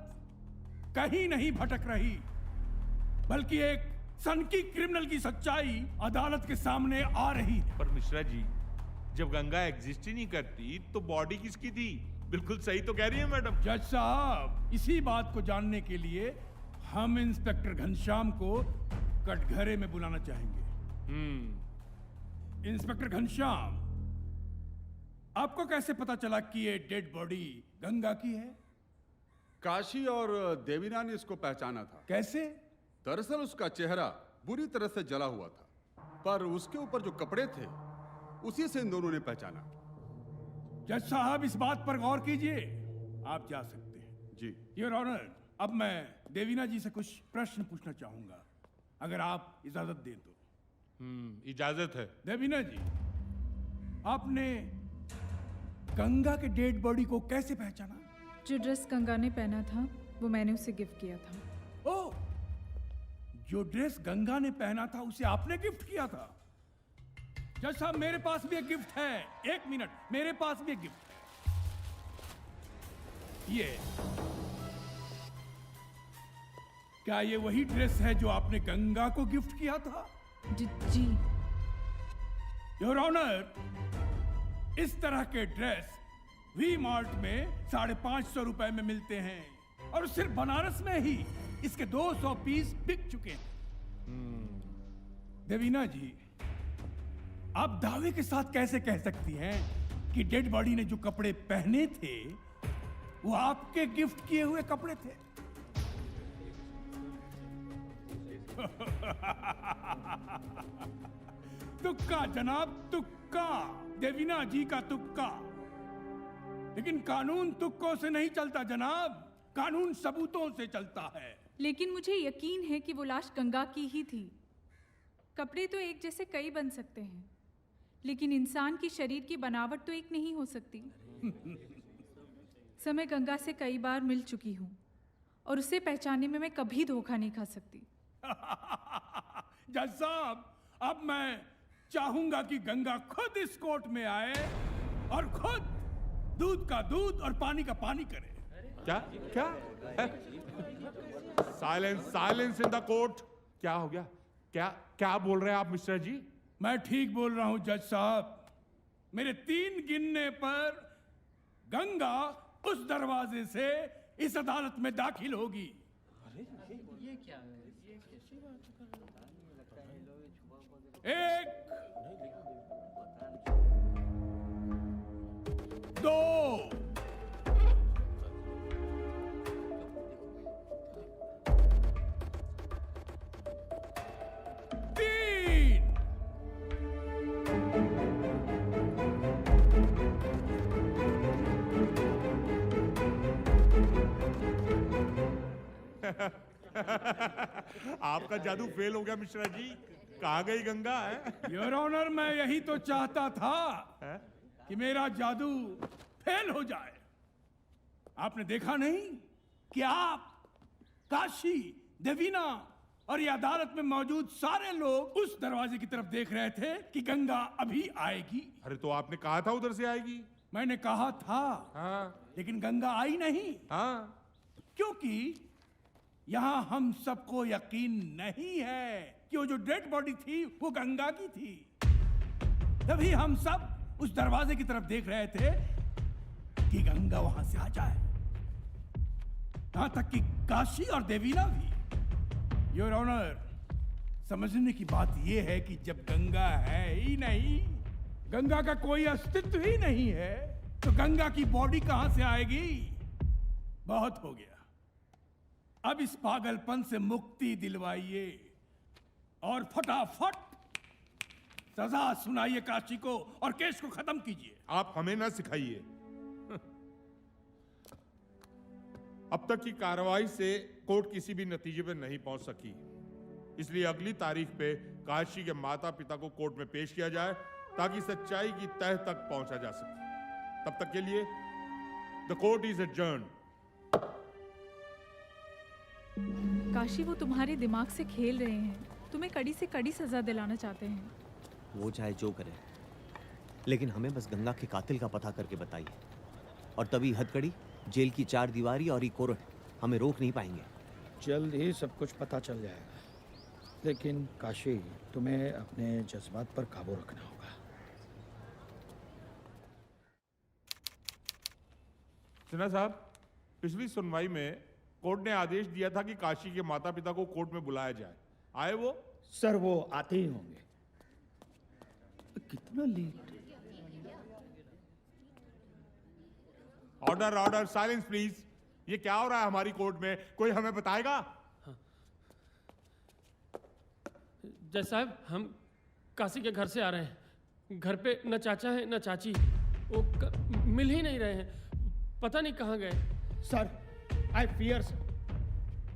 कहीं नहीं भटक रही, बल्कि एक सनकी क्रिमिनल की सच्चाई अदालत के सामने आ रही है। पर मिश्रा जी, जब गंगा एग्जिस्ट ही नहीं करती तो बॉडी किसकी थी? बिल्कुल सही तो कह रही है मैडम। जज साहब, इसी बात को जानने के लिए हम इंस्पेक्टर घनश्याम को कटघरे में बुलाना चाहेंगे। इंस्पेक्टर घनश्याम, आपको कैसे पता चला कि ये डेड बॉडी गंगा की है? काशी और देवीना ने इसको पहचाना था। कैसे? दरअसल उसका चेहरा बुरी तरह से जला हुआ था, पर उसके ऊपर जो कपड़े थे उसी से इन दोनों ने पहचाना। जज साहब, इस बात पर गौर कीजिए। आप जा सकते हैं। जी। योर ऑनर, अब मैं देवीना जी से कुछ प्रश्न पूछना चाहूंगा, अगर आप इजाजत दें तो। इजाजत है। देवीना जी, आपने गंगा के डेड बॉडी को कैसे पहचाना? जो ड्रेस गंगा ने पहना था वो मैंने उसे गिफ्ट किया था। ओह, जो ड्रेस गंगा ने पहना था उसे आपने गिफ्ट किया था? जज साहब, मेरे पास भी एक गिफ्ट है। एक मिनट, मेरे पास भी एक गिफ्ट। ये क्या ये वही ड्रेस है जो आपने गंगा को गिफ्ट किया था? जी। योर ऑनर, इस तरह के ड्रेस वी मार्ट में 550 रुपए में मिलते हैं, और सिर्फ बनारस में ही इसके 200 पीस बिक चुके हैं। देवीना जी, आप दावे के साथ कैसे कह सकती हैं कि डेड बॉडी ने जो कपड़े पहने थे वो आपके गिफ्ट किए हुए कपड़े थे? तुक्का जनाब, तुक्का। देवीना जी का तुक्का। लेकिन कानून तुक्कों से नहीं चलता जनाब, कानून सबूतों से चलता है। लेकिन मुझे यकीन है कि वो लाश गंगा की ही थी। कपड़े तो एक जैसे कई बन सकते हैं, लेकिन इंसान की शरीर की बनावट तो एक नहीं हो सकती। समय गंगा से कई बार मिल चुकी हूँ, और उसे पहचानने में मैं कभी धोखा नहीं खा सकती। जज साहब, अब मैं चाहूंगा कि गंगा खुद इस कोर्ट में आए और खुद दूध का दूध और पानी का पानी करे। क्या क्या? Silence, silence in the court. क्या हो गया? क्या क्या बोल रहे हैं आप मिश्रा जी? मैं ठीक बोल रहा हूं जज साहब। मेरे 3 गिनने पर गंगा उस दरवाजे से इस अदालत में दाखिल होगी। ये क्या है? 1, 2, 3। आपका जादू फेल हो गया मिश्रा जी। कहाँ गई गंगा है? योर ऑनर, मैं यही तो चाहता था कि मेरा जादू फेल हो जाए। आपने देखा नहीं कि आप, काशी, देवीना और ये अदालत में मौजूद सारे लोग उस दरवाजे की तरफ देख रहे थे कि गंगा अभी आएगी। अरे तो आपने कहा था उधर से आएगी। मैंने कहा था। हाँ। लेकिन गंगा आई नहीं। हाँ। क्योंकि यहां हम सबको यकीन नहीं है कि वो जो डेड बॉडी थी वो गंगा की थी। तभी हम सब उस दरवाजे की तरफ देख रहे थे कि गंगा वहां से आ जाए। यहां तक कि काशी और देवीना भी। योर ऑनर, समझने की बात यह है कि जब गंगा है ही नहीं, गंगा का कोई अस्तित्व ही नहीं है, तो गंगा की बॉडी कहां से आएगी? बहुत हो गया। अब इस पागलपन से मुक्ति दिलवाइए और फटाफट सजा सुनाइए काशी को और केस को खत्म कीजिए। आप हमें ना सिखाइए। अब तक की कार्रवाई से कोर्ट किसी भी नतीजे पर नहीं पहुंच सकी, इसलिए अगली तारीख पे काशी के माता पिता को कोर्ट में पेश किया जाए ताकि सच्चाई की तह तक पहुंचा जा सके। तब तक के लिए the court is adjourned. Kashi, वो तुम्हारे दिमाग से खेल रहे हैं, तुम्हें कड़ी से कड़ी सजा दिलाना चाहते हैं। वो चाहे जो करे, लेकिन हमें बस गंगा के कातिल का पता करके बताइए, और तभी हथकड़ी, जेल की 4 दीवारी और ये कोर्ट हमें रोक नहीं पाएंगे। जल्द ही सब कुछ पता चल जाएगा, लेकिन काशी, तुम्हें अपने जज्बात पर काबू रखना होगा। सिन्हा साहब, पिछली सुनवाई में कोर्ट ने आदेश दिया था कि काशी के माता पिता को कोर्ट में बुलाया जाए। आए वो? सर वो आते ही होंगे। कितना late? Order order, silence please. ये क्या हो रहा है हमारी कोर्ट में? कोई हमें बताएगा? जज साहब, हम काशी के घर से आ रहे हैं। घर पे न चाचा है न चाची, वो मिल ही नहीं रहे हैं, पता नहीं कहाँ गए। सर, आई फियर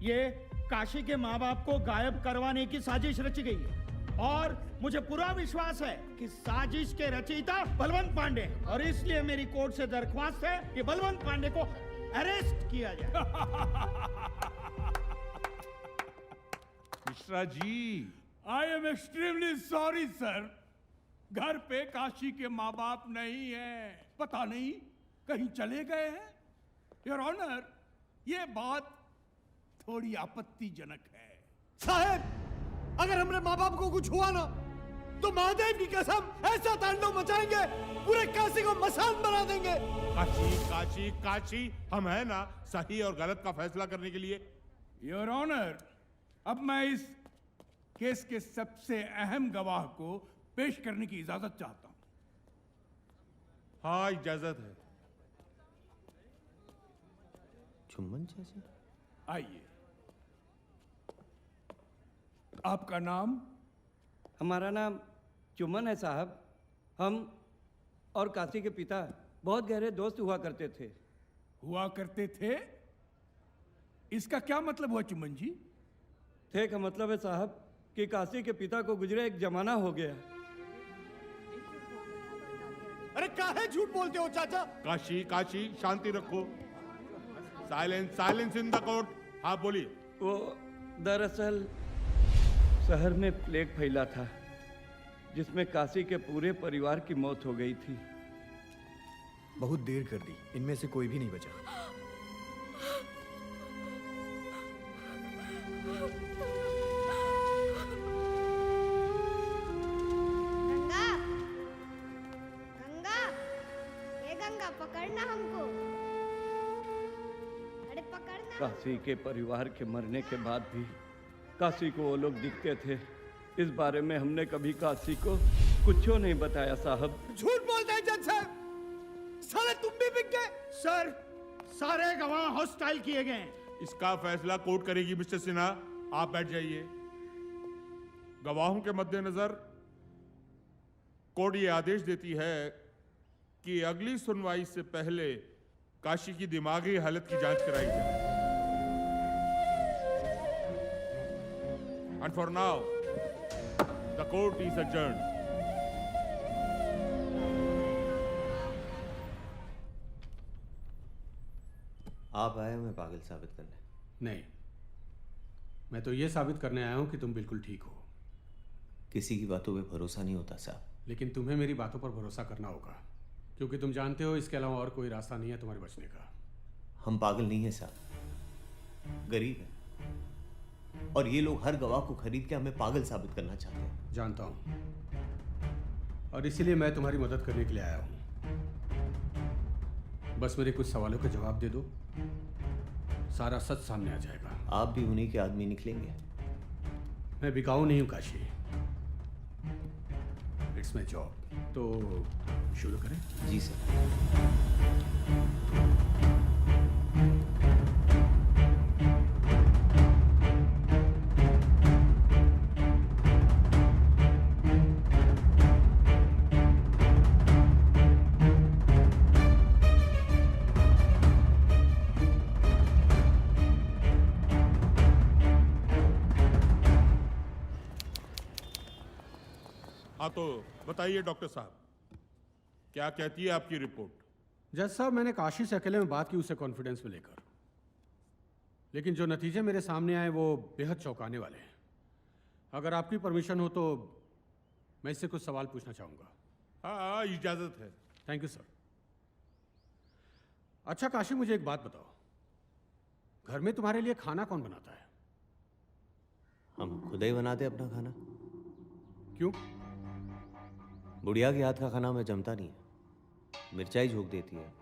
ये काशी के माँ बाप को गायब करवाने की साजिश रची गई है, और मुझे पूरा विश्वास है कि साजिश के रचयिता बलवंत पांडे हैं, और इसलिए मेरी कोर्ट से दरख्वास्त है कि बलवंत पांडे को अरेस्ट किया जाए। Mishra ji, I am extremely sorry sir. घर पे काशी के माँ बाप नहीं है, पता नहीं कहीं चले गए हैं। योर ऑनर, ये बात थोड़ी आपत्तिजनक है। साहब, अगर हमारे माँ बाप को कुछ हुआ ना, तो महादेव की कसम ऐसा तांडव मचाएंगे, पूरे काशी को मसान बना देंगे। काशी काशी काशी, हम है ना सही और गलत का फैसला करने के लिए। योर ऑनर, अब मैं इस केस के सबसे अहम गवाह को पेश करने की इजाजत चाहता हूं। हाँ, इजाजत है। चुम्बन चाचा, आइए। आपका नाम? हमारा नाम चुमन है साहब। हम और काशी के पिता बहुत गहरे दोस्त हुआ करते थे। हुआ करते थे? इसका क्या मतलब हुआ चुमन जी? थे का मतलब है साहब कि काशी के पिता को गुजरे एक जमाना हो गया। अरे काहे झूठ बोलते हो चाचा? काशी काशी, शांति रखो। Silence silence in the court. हाँ बोलिए। वो दरअसल शहर में प्लेग फैला था, जिसमें काशी के पूरे परिवार की मौत हो गई थी। बहुत देर कर दी, इनमें से कोई भी नहीं बचा। गंगा, गंगा, ये गंगा पकड़ना हमको। अरे पकड़ना। काशी के परिवार के मरने के बाद भी काशी को वो लोग दिखते थे। इस बारे में हमने कभी काशी को कुछ नहीं बताया साहब। झूठ बोलते हैं जज साहब, साले तुम भी बिक गए। सर, सारे गवाह हॉस्टाइल किए गए हैं। इसका फैसला कोर्ट करेगी मिस्टर सिन्हा, आप बैठ जाइए। गवाहों के मद्देनजर कोर्ट ये आदेश देती है कि अगली सुनवाई से पहले काशी की दिमागी हालत की जांच कराई जाए। And for now, the court is adjourned. आप आए हमें पागल साबित करने? नहीं, मैं तो ये साबित करने आया हूं कि तुम बिल्कुल ठीक हो। किसी की बातों पे भरोसा नहीं होता साहब। लेकिन तुम्हें मेरी बातों पर भरोसा करना होगा, क्योंकि तुम जानते हो इसके अलावा और कोई रास्ता नहीं है तुम्हारे बचने का। हम पागल नहीं है साहब, गरीब हैं, और ये लोग हर गवाह को खरीद के हमें पागल साबित करना चाहते हैं। जानता हूं, और इसीलिए मैं तुम्हारी मदद करने के लिए आया हूं। बस मेरे कुछ सवालों के जवाब दे दो, सारा सच सामने आ जाएगा। आप भी उन्हीं के आदमी निकलेंगे। मैं बिकाऊ नहीं हूं काशी, इट्स माई जॉब। तो शुरू करें? जी सर। हाँ तो बताइए डॉक्टर साहब, क्या कहती है आपकी रिपोर्ट? जज साहब, मैंने काशी से अकेले में बात की, उसे कॉन्फिडेंस में लेकर, लेकिन जो नतीजे मेरे सामने आए वो बेहद चौंकाने वाले हैं। अगर आपकी परमिशन हो तो मैं इससे कुछ सवाल पूछना चाहूँगा। हाँ इजाजत है। Thank you sir. अच्छा काशी, मुझे एक बात बताओ, घर में तुम्हारे लिए खाना कौन बनाता है? हम खुद ही बनाते अपना खाना। क्यों? बुढ़िया के हाथ का खाना हमें जमता नहीं है, मिर्चाई झोंक देती है।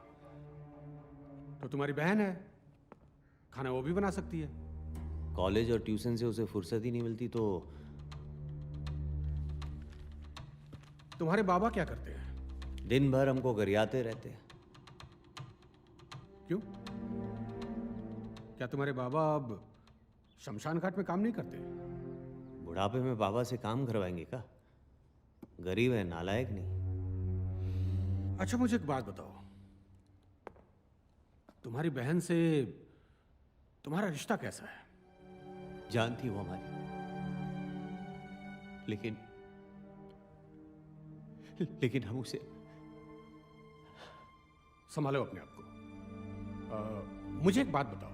तो तुम्हारी बहन है, खाना वो भी बना सकती है। कॉलेज और ट्यूशन से उसे फुर्सत ही नहीं मिलती। तो तुम्हारे बाबा क्या करते हैं? दिन भर हमको गरियाते रहते हैं। क्यों? क्या तुम्हारे बाबा अब शमशान घाट में काम नहीं करते? बुढ़ापे में बाबा से काम करवाएंगे का? गरीब है, नालायक नहीं। अच्छा मुझे एक बात बताओ, तुम्हारी बहन से तुम्हारा रिश्ता कैसा है? जान थी वो हमारी, लेकिन हम उसे। संभालो अपने आप को। मुझे एक बात बताओ,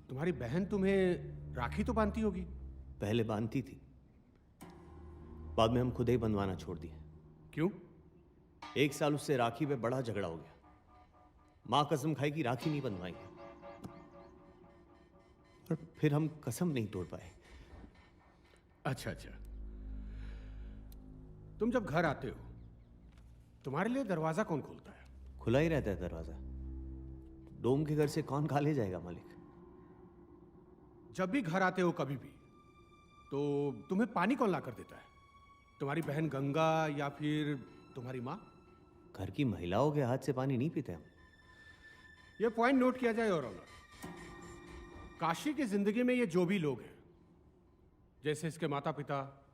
तुम्हारी बहन तुम्हें राखी तो बांधती होगी? पहले बांधती थी, बाद में हम खुद ही बंधवाना छोड़ दिए। क्यों? 1 साल उससे राखी पे बड़ा झगड़ा हो गया। मां कसम खाई कि राखी नहीं बंधवाएंगे, और फिर हम कसम नहीं तोड़ पाए। अच्छा अच्छा, तुम जब घर आते हो तुम्हारे लिए दरवाजा कौन खोलता है? खुला ही रहता है दरवाजा। डोम के घर से कौन खा ले जाएगा मालिक? जब भी घर आते हो कभी भी, तो तुम्हें पानी कौन ला कर देता है? तुम्हारी बहन गंगा या फिर तुम्हारी माँ? घर की महिलाओं के हाथ से पानी नहीं पीते हम। ये पॉइंट नोट किया जाए। और काशी की जिंदगी में ये जो भी लोग हैं, जैसे इसके माता पिता,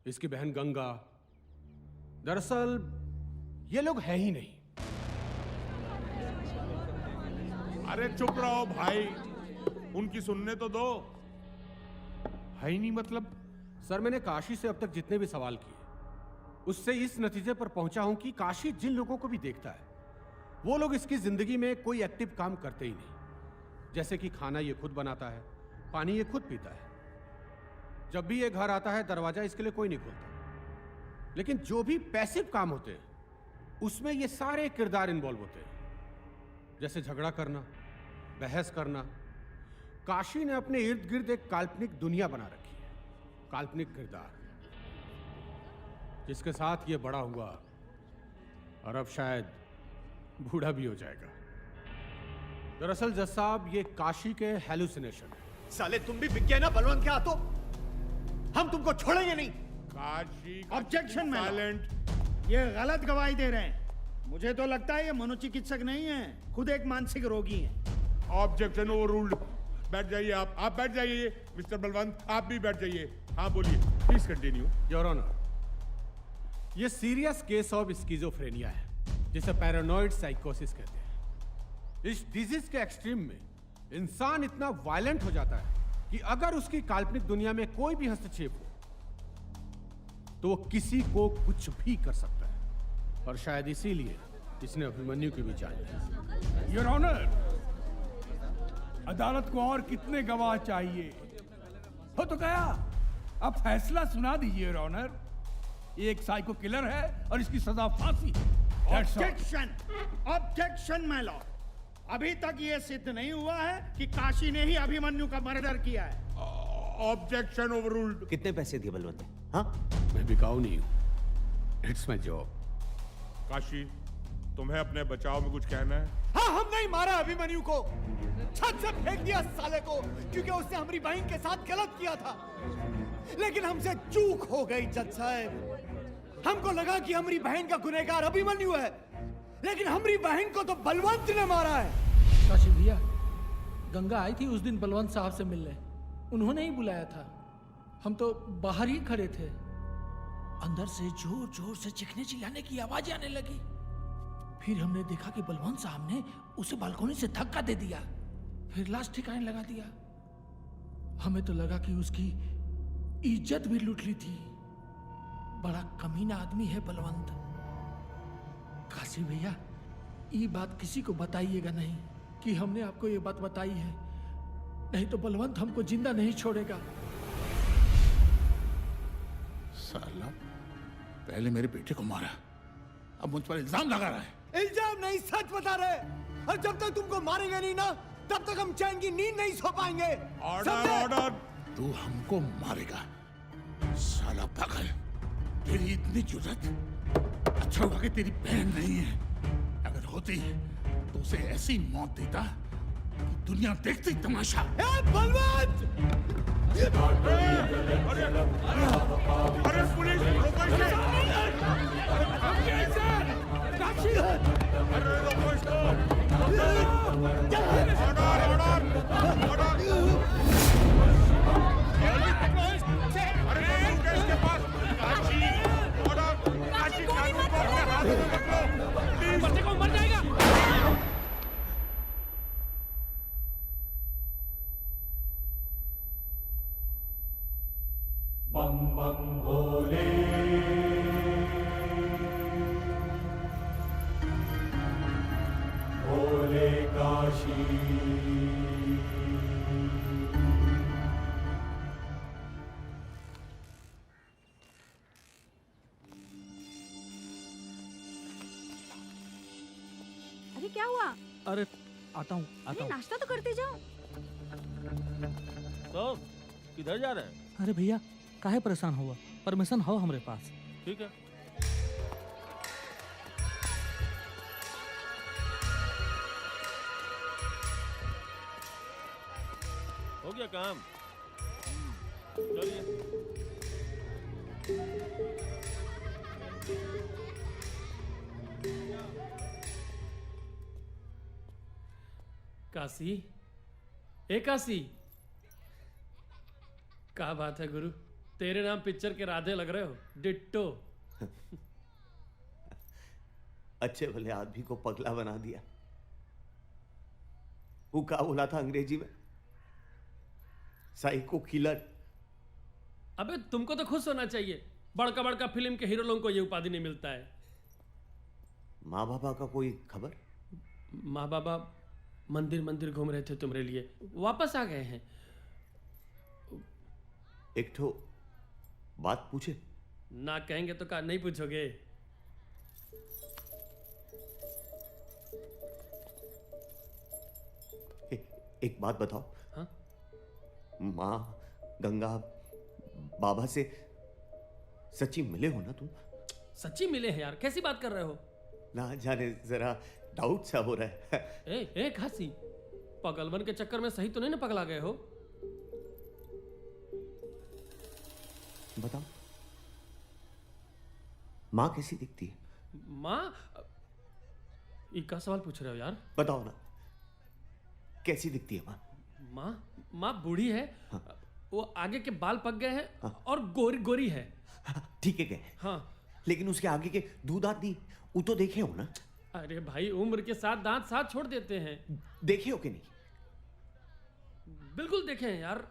इसकी बहन गंगा, दरअसल ये लोग हैं ही नहीं। अरे चुप रहो भाई, उनकी सुनने तो दो। है ही नहीं मतलब? सर मैंने काशी से अब तक जितने भी सवाल किए, उससे इस नतीजे पर पहुंचा हूं कि काशी जिन लोगों को भी देखता है, वो लोग इसकी जिंदगी में कोई एक्टिव काम करते ही नहीं। जैसे कि खाना ये खुद बनाता है, पानी ये खुद पीता है। जब भी ये घर आता है दरवाजा इसके लिए कोई नहीं खोलता। लेकिन जो भी पैसिव काम होते हैं उसमें ये सारे किरदार इन्वॉल्व होते हैं, जैसे झगड़ा करना, बहस करना। काशी ने अपने इर्द गिर्द एक काल्पनिक दुनिया बना रखी है, काल्पनिक किरदार, जिसके साथ ये बड़ा हुआ और अब शायद बूढ़ा भी हो जाएगा। दरअसल जज साहब, ये काशी के हेलुसिनेशन है। साले तुम भी बिक गए ना बलवंत के हाथों, हम तुमको छोड़ेंगे नहीं। काशी ऑब्जेक्शन में ये गलत गवाही दे रहे हैं। मुझे तो लगता है ये मनोचिकित्सक नहीं है, खुद एक मानसिक रोगी है। Objection overruled. बैठ जाइए आप बैठ जाइए। मिस्टर बलवंत आप भी बैठ जाइए। हाँ बोलिए, प्लीज कंटिन्यू। योर ऑनर, ये सीरियस केस ऑफ स्किज़ोफ्रेनिया है, जिसे पैरानॉइड साइकोसिस कहते हैं। इस डिजीज के एक्सट्रीम में इंसान इतना वायलेंट हो जाता है कि अगर उसकी काल्पनिक दुनिया में कोई भी हस्तक्षेप हो तो वो किसी को कुछ भी कर सकता है। और शायद इसीलिए इसने अभिमन्यु की भी जान ली। योर ऑनर, अदालत को और कितने गवाह चाहिए? हो तो गया, अब फैसला सुना दीजिए योर ऑनर। एक साइको किलर है और इसकी सजा फांसी है। Objection, objection my Lord. अभी तक ये सिद्ध नहीं हुआ है कि काशी ने ही अभिमन्यु का मर्डर किया है। Objection overruled. कितने पैसे दिए बलवंत ने? हाँ, मैं बिकाऊ नहीं हूं, इट्स माय जॉब। काशी, तुम्हें अपने बचाव में कुछ कहना है? हाँ, हमने ही मारा अभिमन्यु को, छत से फेंक दिया साले को, क्योंकि उसने हमारी बहन के साथ गलत किया था। लेकिन हमसे चूक हो गई जज साहब। हमको लगा कि हमारी बहन का गुनहगार अभिमन्यु है, लेकिन हमारी बहन को तो बलवंत ने मारा है। काशी भैया, गंगा आई थी उस दिन बलवंत साहब से मिलने, उन्होंने ही बुलाया था। हम तो बाहर ही खड़े थे, अंदर से जोर जोर से चीखने चिल्लाने की आवाज आने लगी। फिर हमने देखा कि बलवंत साहब ने उसे बालकनी से धक्का दे दिया, फिर लाश ठिकाने लगा दिया। हमें तो लगा कि उसकी इज्जत भी लूट ली थी। बड़ा कमीना आदमी है बलवंत। काशी भैया, ये बात किसी को बताइएगा नहीं कि हमने आपको ये बात बताई है, नहीं तो बलवंत हमको जिंदा नहीं छोड़ेगा। साला पहले मेरे बेटे को मारा, अब मुझ पर इल्जाम लगा रहा है। इल्जाम नहीं, सच बता रहे। और जब तक तुमको मारेंगे नहीं ना, तब तक हम चैन की नींद नहीं सो पाएंगे। Order order. तू हमको मारेगा साला पागल, तेरी इतनी जुर्रत। अच्छा हुआ कि तेरी बहन नहीं है, अगर होती तो उसे ऐसी मौत देता कि दुनिया देखती तमाशा। बलवंत! अरे पुलिस रोको इसे! अरे रोको इसको! अरे बंदूक है इसके पास! काशी! काशी कानून को अपने हाथ में पकड़ो! प्लीज! बच्चे को मर जाएगा! बम बम भोले, भोले काशी। अरे क्या हुआ? अरे आता हूँ अरे नाश्ता तो करते जाओ। तो किधर जा रहे हैं? अरे भैया काहे परेशान हुआ, परमिशन हो हमारे पास। ठीक है। हो गया काम। चलिए। काशी, ए काशी, क्या बात है गुरु, तेरे नाम पिक्चर के राधे लग रहे हो, डिट्टो। अच्छे भले आदमी को पगला बना दिया। वो क्या बोला था अंग्रेजी में? Psycho killer. अबे तुमको तो खुश होना चाहिए, बड़का बड़का फिल्म के हीरो लोगों को ये उपाधि नहीं मिलता है। माँ बाबा का कोई खबर? माँ बाबा मंदिर मंदिर घूम रहे थे तुम्हारे लिए, वापस आ गए हैं। एक ठो बात पूछे? ना कहेंगे तो क्या नहीं पूछोगे? एक बात बताओ। हाँ? माँ गंगा बाबा से सच्ची मिले हो ना तुम? सच्ची मिले हैं यार, कैसी बात कर रहे हो? ना जाने जरा डाउट सा हो रहा है। ए खासी, पगलवन के चक्कर में सही तो नहीं ना पगला गए हो? बताओ माँ कैसी दिखती है? माँ? इका सवाल पूछ रहे हो यार? बताओ ना कैसी दिखती है माँ? माँ बूढ़ी है। हाँ। वो आगे के बाल पक गए हैं। हाँ। और गोरी गोरी है। ठीक है। हाँ लेकिन उसके आगे के दो दांत नहीं, वो तो देखे हो ना? अरे भाई उम्र के साथ दांत साथ छोड़ देते हैं। देखे हो कि नहीं? बिल्कुल देखे हैं यार।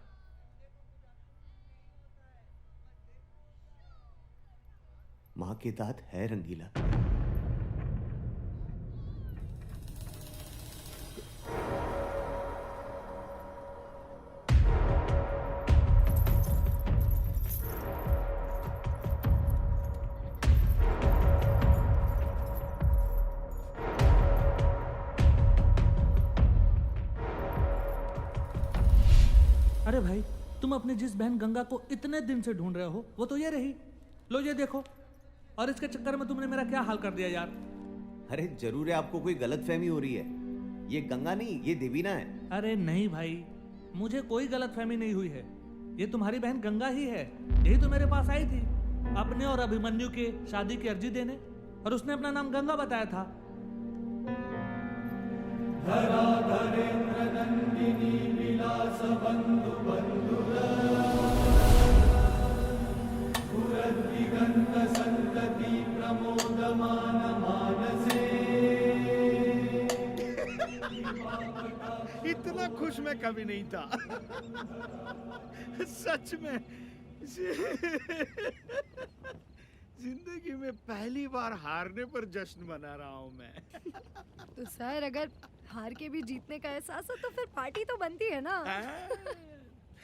माँ के दांत है रंगीला। अरे भाई तुम अपनी जिस बहन गंगा को इतने दिन से ढूंढ रहे हो वो तो ये रही, लो ये देखो। और इसके चक्कर में तुमने मेरा क्या हाल कर दिया यार। अरे जरूर है आपको कोई गलतफहमी हो रही है, ये गंगा नहीं ये देवीना है। अरे नहीं भाई, मुझे कोई गलतफहमी नहीं हुई है, ये तुम्हारी बहन गंगा ही है। यही तो मेरे पास आई थी अपने और अभिमन्यु के शादी की अर्जी देने, और उसने अपना नाम गंगा बताया था। इतना खुश मैं कभी नहीं था। सच में जिंदगी में पहली बार हारने पर जश्न मना रहा हूँ मैं। तो सर अगर हार के भी जीतने का एहसास हो तो फिर पार्टी तो बनती है ना।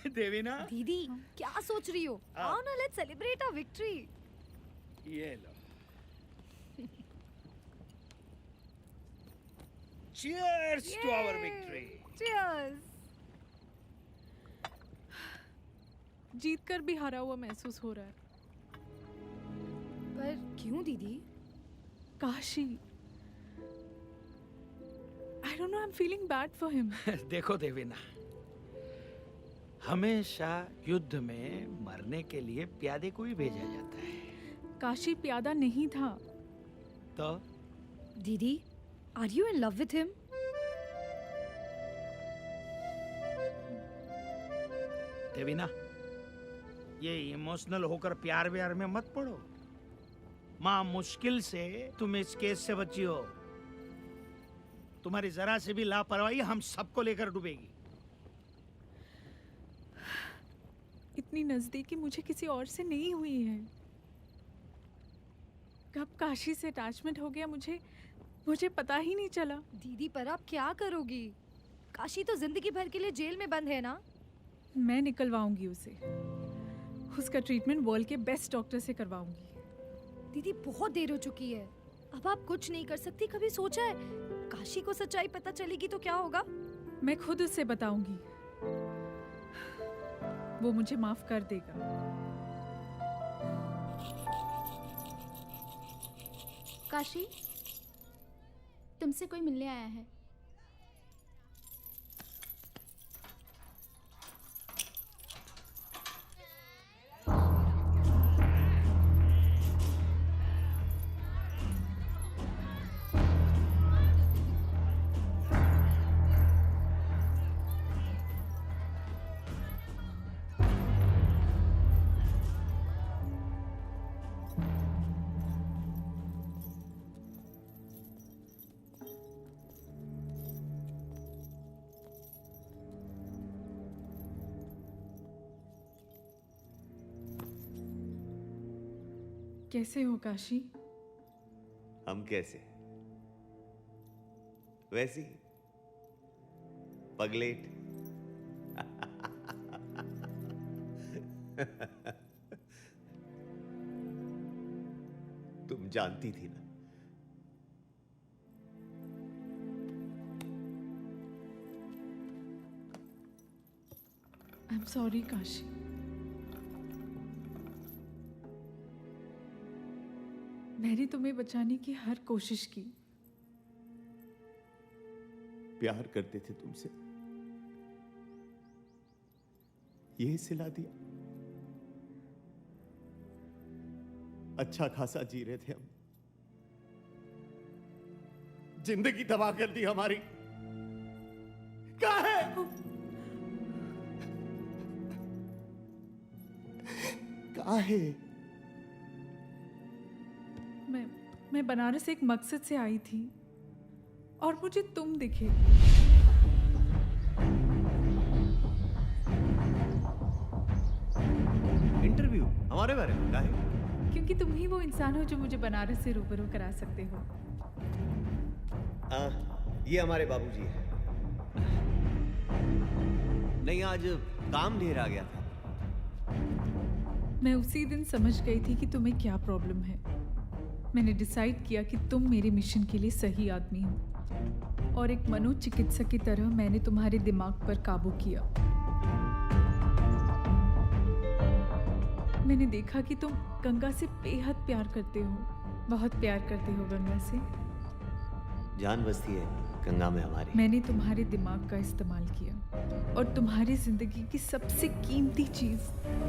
देवीना दीदी क्या सोच रही हो? आओ ना, लेट्स सेलिब्रेट आवर विक्ट्री। ये लो। Cheers to our victory. Cheers. जीत कर भी हारा हुआ महसूस हो रहा है। पर क्यों दीदी? Kashi, I don't know, I'm feeling bad for him. देखो देवीना, हमेशा युद्ध में मरने के लिए प्यादे को ही भेजा जाता है। काशी प्यादा नहीं था। तो दीदी, are you in love with him? Devina, ये इमोशनल होकर प्यार व्यार में मत पड़ो। माँ मुश्किल से तुम इस केस से बची हो। तुम्हारी जरा से भी लापरवाही हम सबको लेकर डूबेगी। इतनी नजदीकी मुझे किसी और से नहीं हुई है। कब काशी से अटैचमेंट हो गया मुझे पता ही नहीं चला। दीदी, पर आप क्या करोगी? काशी तो जिंदगी भर के लिए जेल में बंद है ना? मैं निकलवाऊंगी उसे। उसका ट्रीटमेंट वर्ल्ड के बेस्ट डॉक्टर से करवाऊंगी। दीदी, बहुत देर हो चुकी है, अब आप कुछ नहीं कर सकती। कभी सोचा है काशी को सच्चाई पता चलेगी तो क्या होगा? मैं खुद उसे बताऊंगी, वो मुझे माफ कर देगा। काशी, तुमसे कोई मिलने आया है। कैसे हो काशी? हम कैसे? वैसी पगलेट। तुम जानती थी ना। I am sorry Kashi. मैंने तुम्हें बचाने की हर कोशिश की। प्यार करते थे तुमसे, ये सिला दिया। अच्छा खासा जी रहे थे हम, जिंदगी तबाह कर दी हमारी। कहाँ है? कहाँ है? मैं बनारस एक मकसद से आई थी और मुझे तुम दिखे। इंटरव्यू हमारे बारे में क्या है? क्योंकि तुम ही वो इंसान हो जो मुझे बनारस से रूबरू करा सकते हो। ये हमारे बाबूजी है। नहीं, आज काम ढेर आ गया था। मैं उसी दिन समझ गई थी कि तुम्हें क्या प्रॉब्लम है। मैंने डिसाइड किया कि तुम मेरे मिशन के लिए सही आदमी हो, और एक मनोचिकित्सक की तरह मैंने तुम्हारे दिमाग पर काबू किया। मैंने देखा कि तुम गंगा से बेहद प्यार करते हो, बहुत प्यार करते हो गंगा से। जान बसती है गंगा में हमारी। मैंने तुम्हारे दिमाग का इस्तेमाल किया और तुम्हारी जिंदगी की सबसे कीमती चीज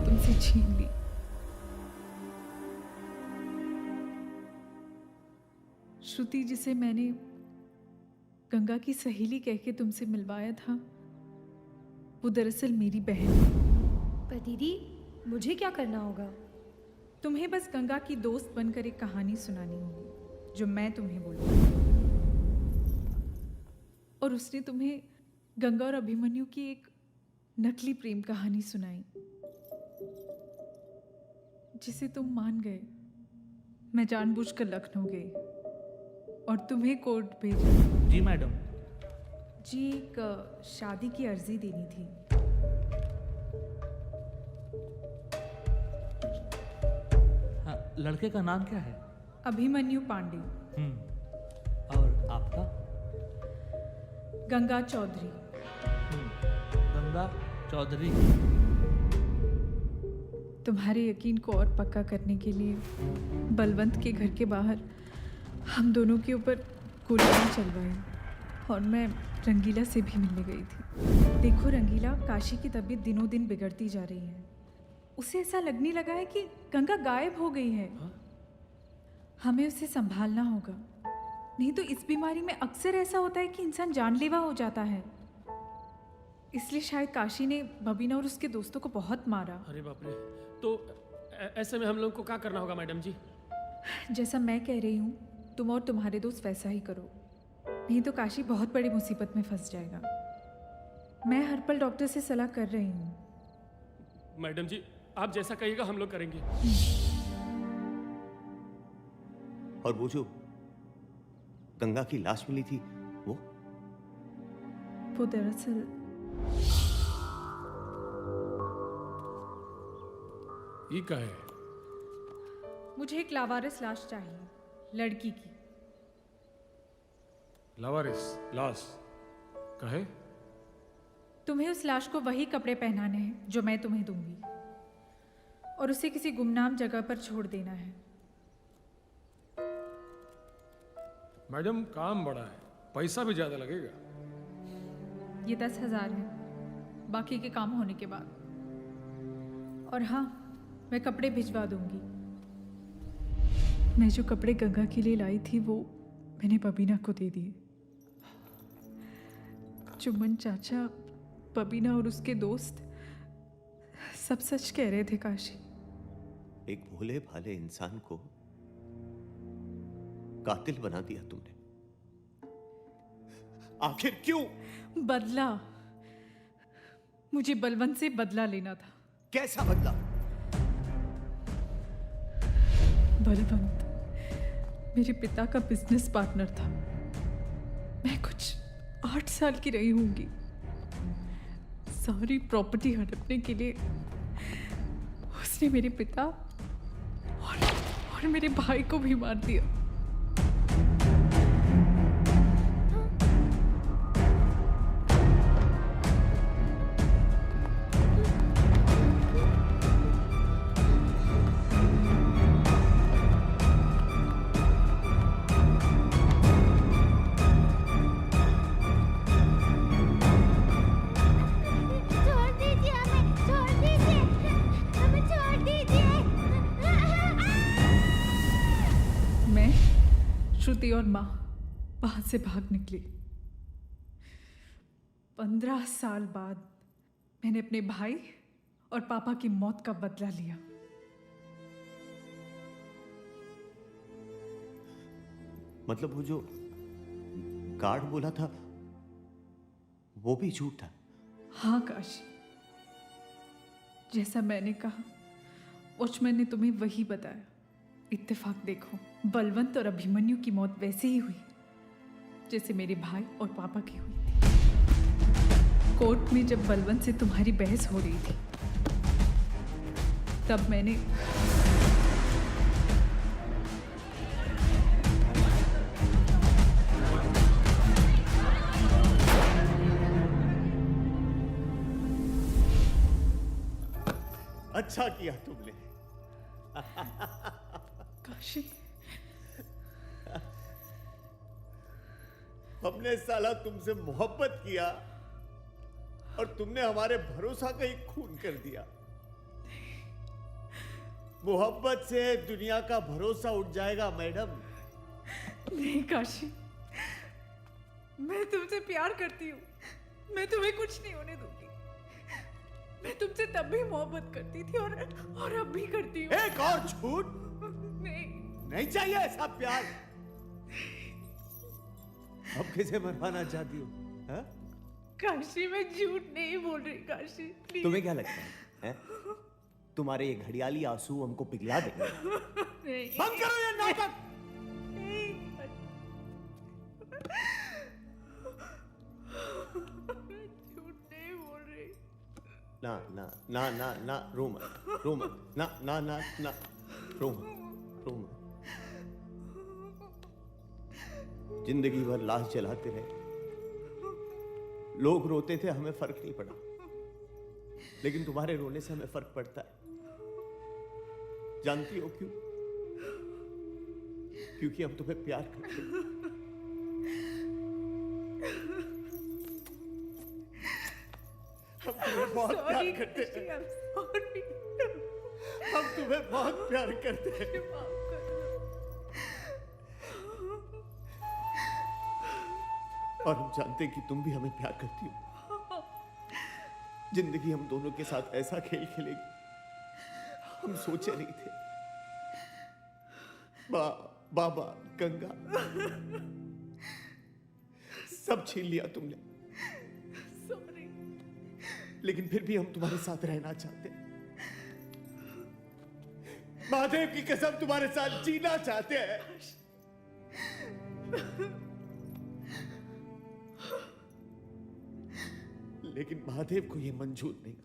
तुमसे छीन ली। श्रुति, जिसे मैंने गंगा की सहेली कह के तुमसे मिलवाया था, वो दरअसल मेरी बहन है। पर दीदी, मुझे क्या करना होगा? तुम्हें बस गंगा की दोस्त बनकर एक कहानी सुनानी होगी जो मैं तुम्हें बोलूंगी। और उसने तुम्हें गंगा और अभिमन्यु की एक नकली प्रेम कहानी सुनाई जिसे तुम मान गए। मैं जानबूझकर लखनऊ गई और तुम्हें कोर्ट भेजा। जी मैडम। जी, एक शादी की अर्जी देनी थी। लड़के का नाम क्या है? अभिमन्यु पांडे। और आपका? गंगा चौधरी। गंगा चौधरी। तुम्हारे यकीन को और पक्का करने के लिए बलवंत के घर के बाहर हम दोनों के ऊपर गोलियां चलवाई और मैं रंगीला से भी मिलने गई थी। देखो रंगीला, काशी की तबीयत दिनों दिन बिगड़ती जा रही है। उसे ऐसा लगने लगा है कि गंगा गायब हो गई है। हमें उसे संभालना होगा, नहीं तो इस बीमारी में अक्सर ऐसा होता है कि इंसान जानलेवा हो जाता है। इसलिए शायद काशी ने बबीना और उसके दोस्तों को बहुत मारा। अरे बाप रे, तो ऐसे में हम लोग को क्या करना होगा मैडम जी? जैसा मैं कह रही हूँ, तुम और तुम्हारे दोस्त वैसा ही करो, नहीं तो काशी बहुत बड़ी मुसीबत में फंस जाएगा। मैं हर पल डॉक्टर से सलाह कर रही हूँ। मैडम जी, आप जैसा कहिएगा हम लोग करेंगे। और वो जो गंगा की लाश मिली थी, वो दरअसल ये क्या है? मुझे एक लावारिस लाश चाहिए, लड़की की। लावारिस लाश कहे? तुम्हें उस लाश को वही कपड़े पहनाने हैं जो मैं तुम्हें दूंगी, और उसे किसी गुमनाम जगह पर छोड़ देना है। मैडम, काम बड़ा है, पैसा भी ज्यादा लगेगा। ये 10,000 है, बाकी के काम होने के बाद। और हाँ, मैं कपड़े भिजवा दूंगी। मैं जो कपड़े गंगा के लिए लाई थी वो मैंने बबीना को दे दिए। चुम्बन चाचा, बबीना और उसके दोस्त सब सच कह रहे थे काशी। एक भोले भाले इंसान को कातिल बना दिया तुमने। आखिर क्यों? बदला। मुझे बलवंत से बदला लेना था। कैसा बदला? बलवंत मेरे पिता का बिजनेस पार्टनर था। मैं कुछ 8 साल की रही होंगी। सारी प्रॉपर्टी हड़पने के लिए उसने मेरे पिता और मेरे भाई को भी मार दिया। श्रुति और माँ वहां से भाग निकली। 15 साल बाद मैंने अपने भाई और पापा की मौत का बदला लिया। मतलब वो जो गार्ड बोला था वो भी झूठ था? हाँ काशी, जैसा मैंने कहा वॉचमैन ने तुम्हें वही बताया। इत्तेफाक देखो, बलवंत और अभिमन्यु की मौत वैसे ही हुई जैसे मेरे भाई और पापा की हुई थी। कोर्ट में जब बलवंत से तुम्हारी बहस हो रही थी तब मैंने अच्छा किया तुमने। काशी, हमने साला तुमसे मोहब्बत किया और तुमने हमारे भरोसा का ही खून कर दिया। मोहब्बत से दुनिया का भरोसा उठ जाएगा मैडम। नहीं काशी, मैं तुमसे प्यार करती हूँ। मैं तुम्हें कुछ नहीं होने दूंगी। मैं तुमसे तब भी मोहब्बत करती थी और अब भी करती हूँ। एक और झूठ? नहीं चाहिए ऐसा प्यार। अब किसे मरवाना चाहती हो? हाँ? काशी, मैं झूठ नहीं बोल रही काशी, प्लीज। तुम्हें क्या लगता है? तुम्हारे ये घड़ियाली आंसू हमको पिघला देंगे? बंद करो ये नाटक। झूठ नहीं बोल रही। ना ना ना ना ना, रो मत, रो मत, ना ना ना ना, रो मत। रो मत। जिंदगी भर लाश जलाते रहे, लोग रोते थे, हमें फर्क नहीं पड़ा, लेकिन तुम्हारे रोने से हमें फर्क पड़ता है। जानती हो क्यों? क्योंकि हम तुम्हें प्यार करते हैं। हम तुम्हें बहुत प्यार करते हैं। हम तुम्हें बहुत प्यार करते हैं। और हम जानते हैं कि तुम भी हमें प्यार करती हो। जिंदगी हम दोनों के साथ ऐसा खेल खेलेगी हम सोचे नहीं थे। बाबा, गंगा, सब छीन लिया तुमने। सॉरी। लेकिन फिर भी हम तुम्हारे साथ रहना चाहते हैं। महादेव की कसम तुम्हारे साथ जीना चाहते हैं। लेकिन महादेव को यह मंजूर नहीं।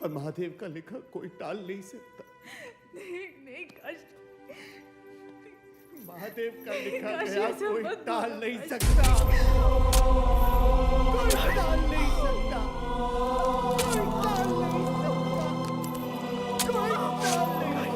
और महादेव का लिखा कोई टाल नहीं सकता। नहीं काश, महादेव का लिखा काश गया ऐसा कोई मत टाल बोलो, नहीं काश। सकता। कोई टाल नहीं सकता। कोई टाल नहीं सकता। कोई टाल नहीं सकता।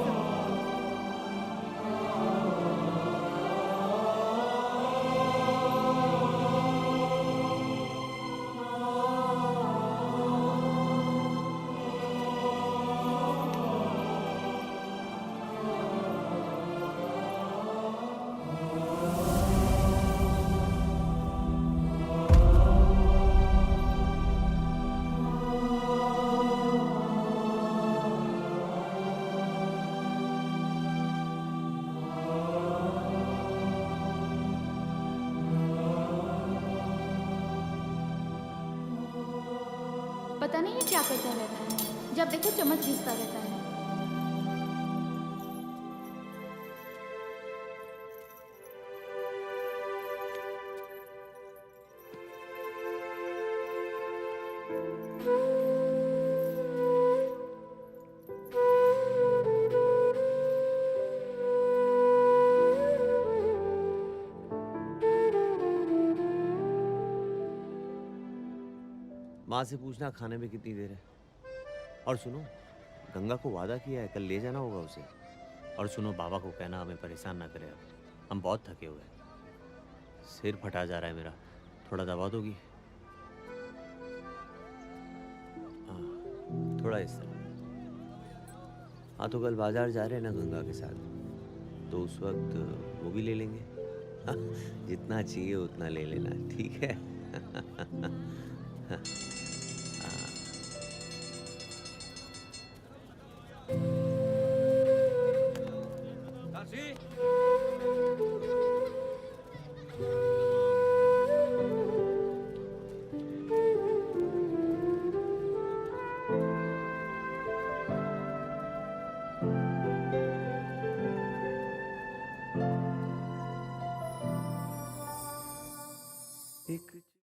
पता नहीं ये क्या करता रहता है, जब देखो चम्मच घिसता रहता है। माँ से पूछना खाने में कितनी देर है। और सुनो, गंगा को वादा किया है, कल ले जाना होगा उसे। और सुनो, बाबा को कहना हमें परेशान ना करे, अब हम बहुत थके हुए हैं। सिर फटा जा रहा है मेरा, थोड़ा दबा दोगी? हाँ, थोड़ा इस तरह। हाँ, तो कल बाजार जा रहे हैं ना गंगा के साथ, तो उस वक्त वो भी ले लेंगे। हाँ, जितना चाहिए उतना ले लेना, ठीक है? हाँ।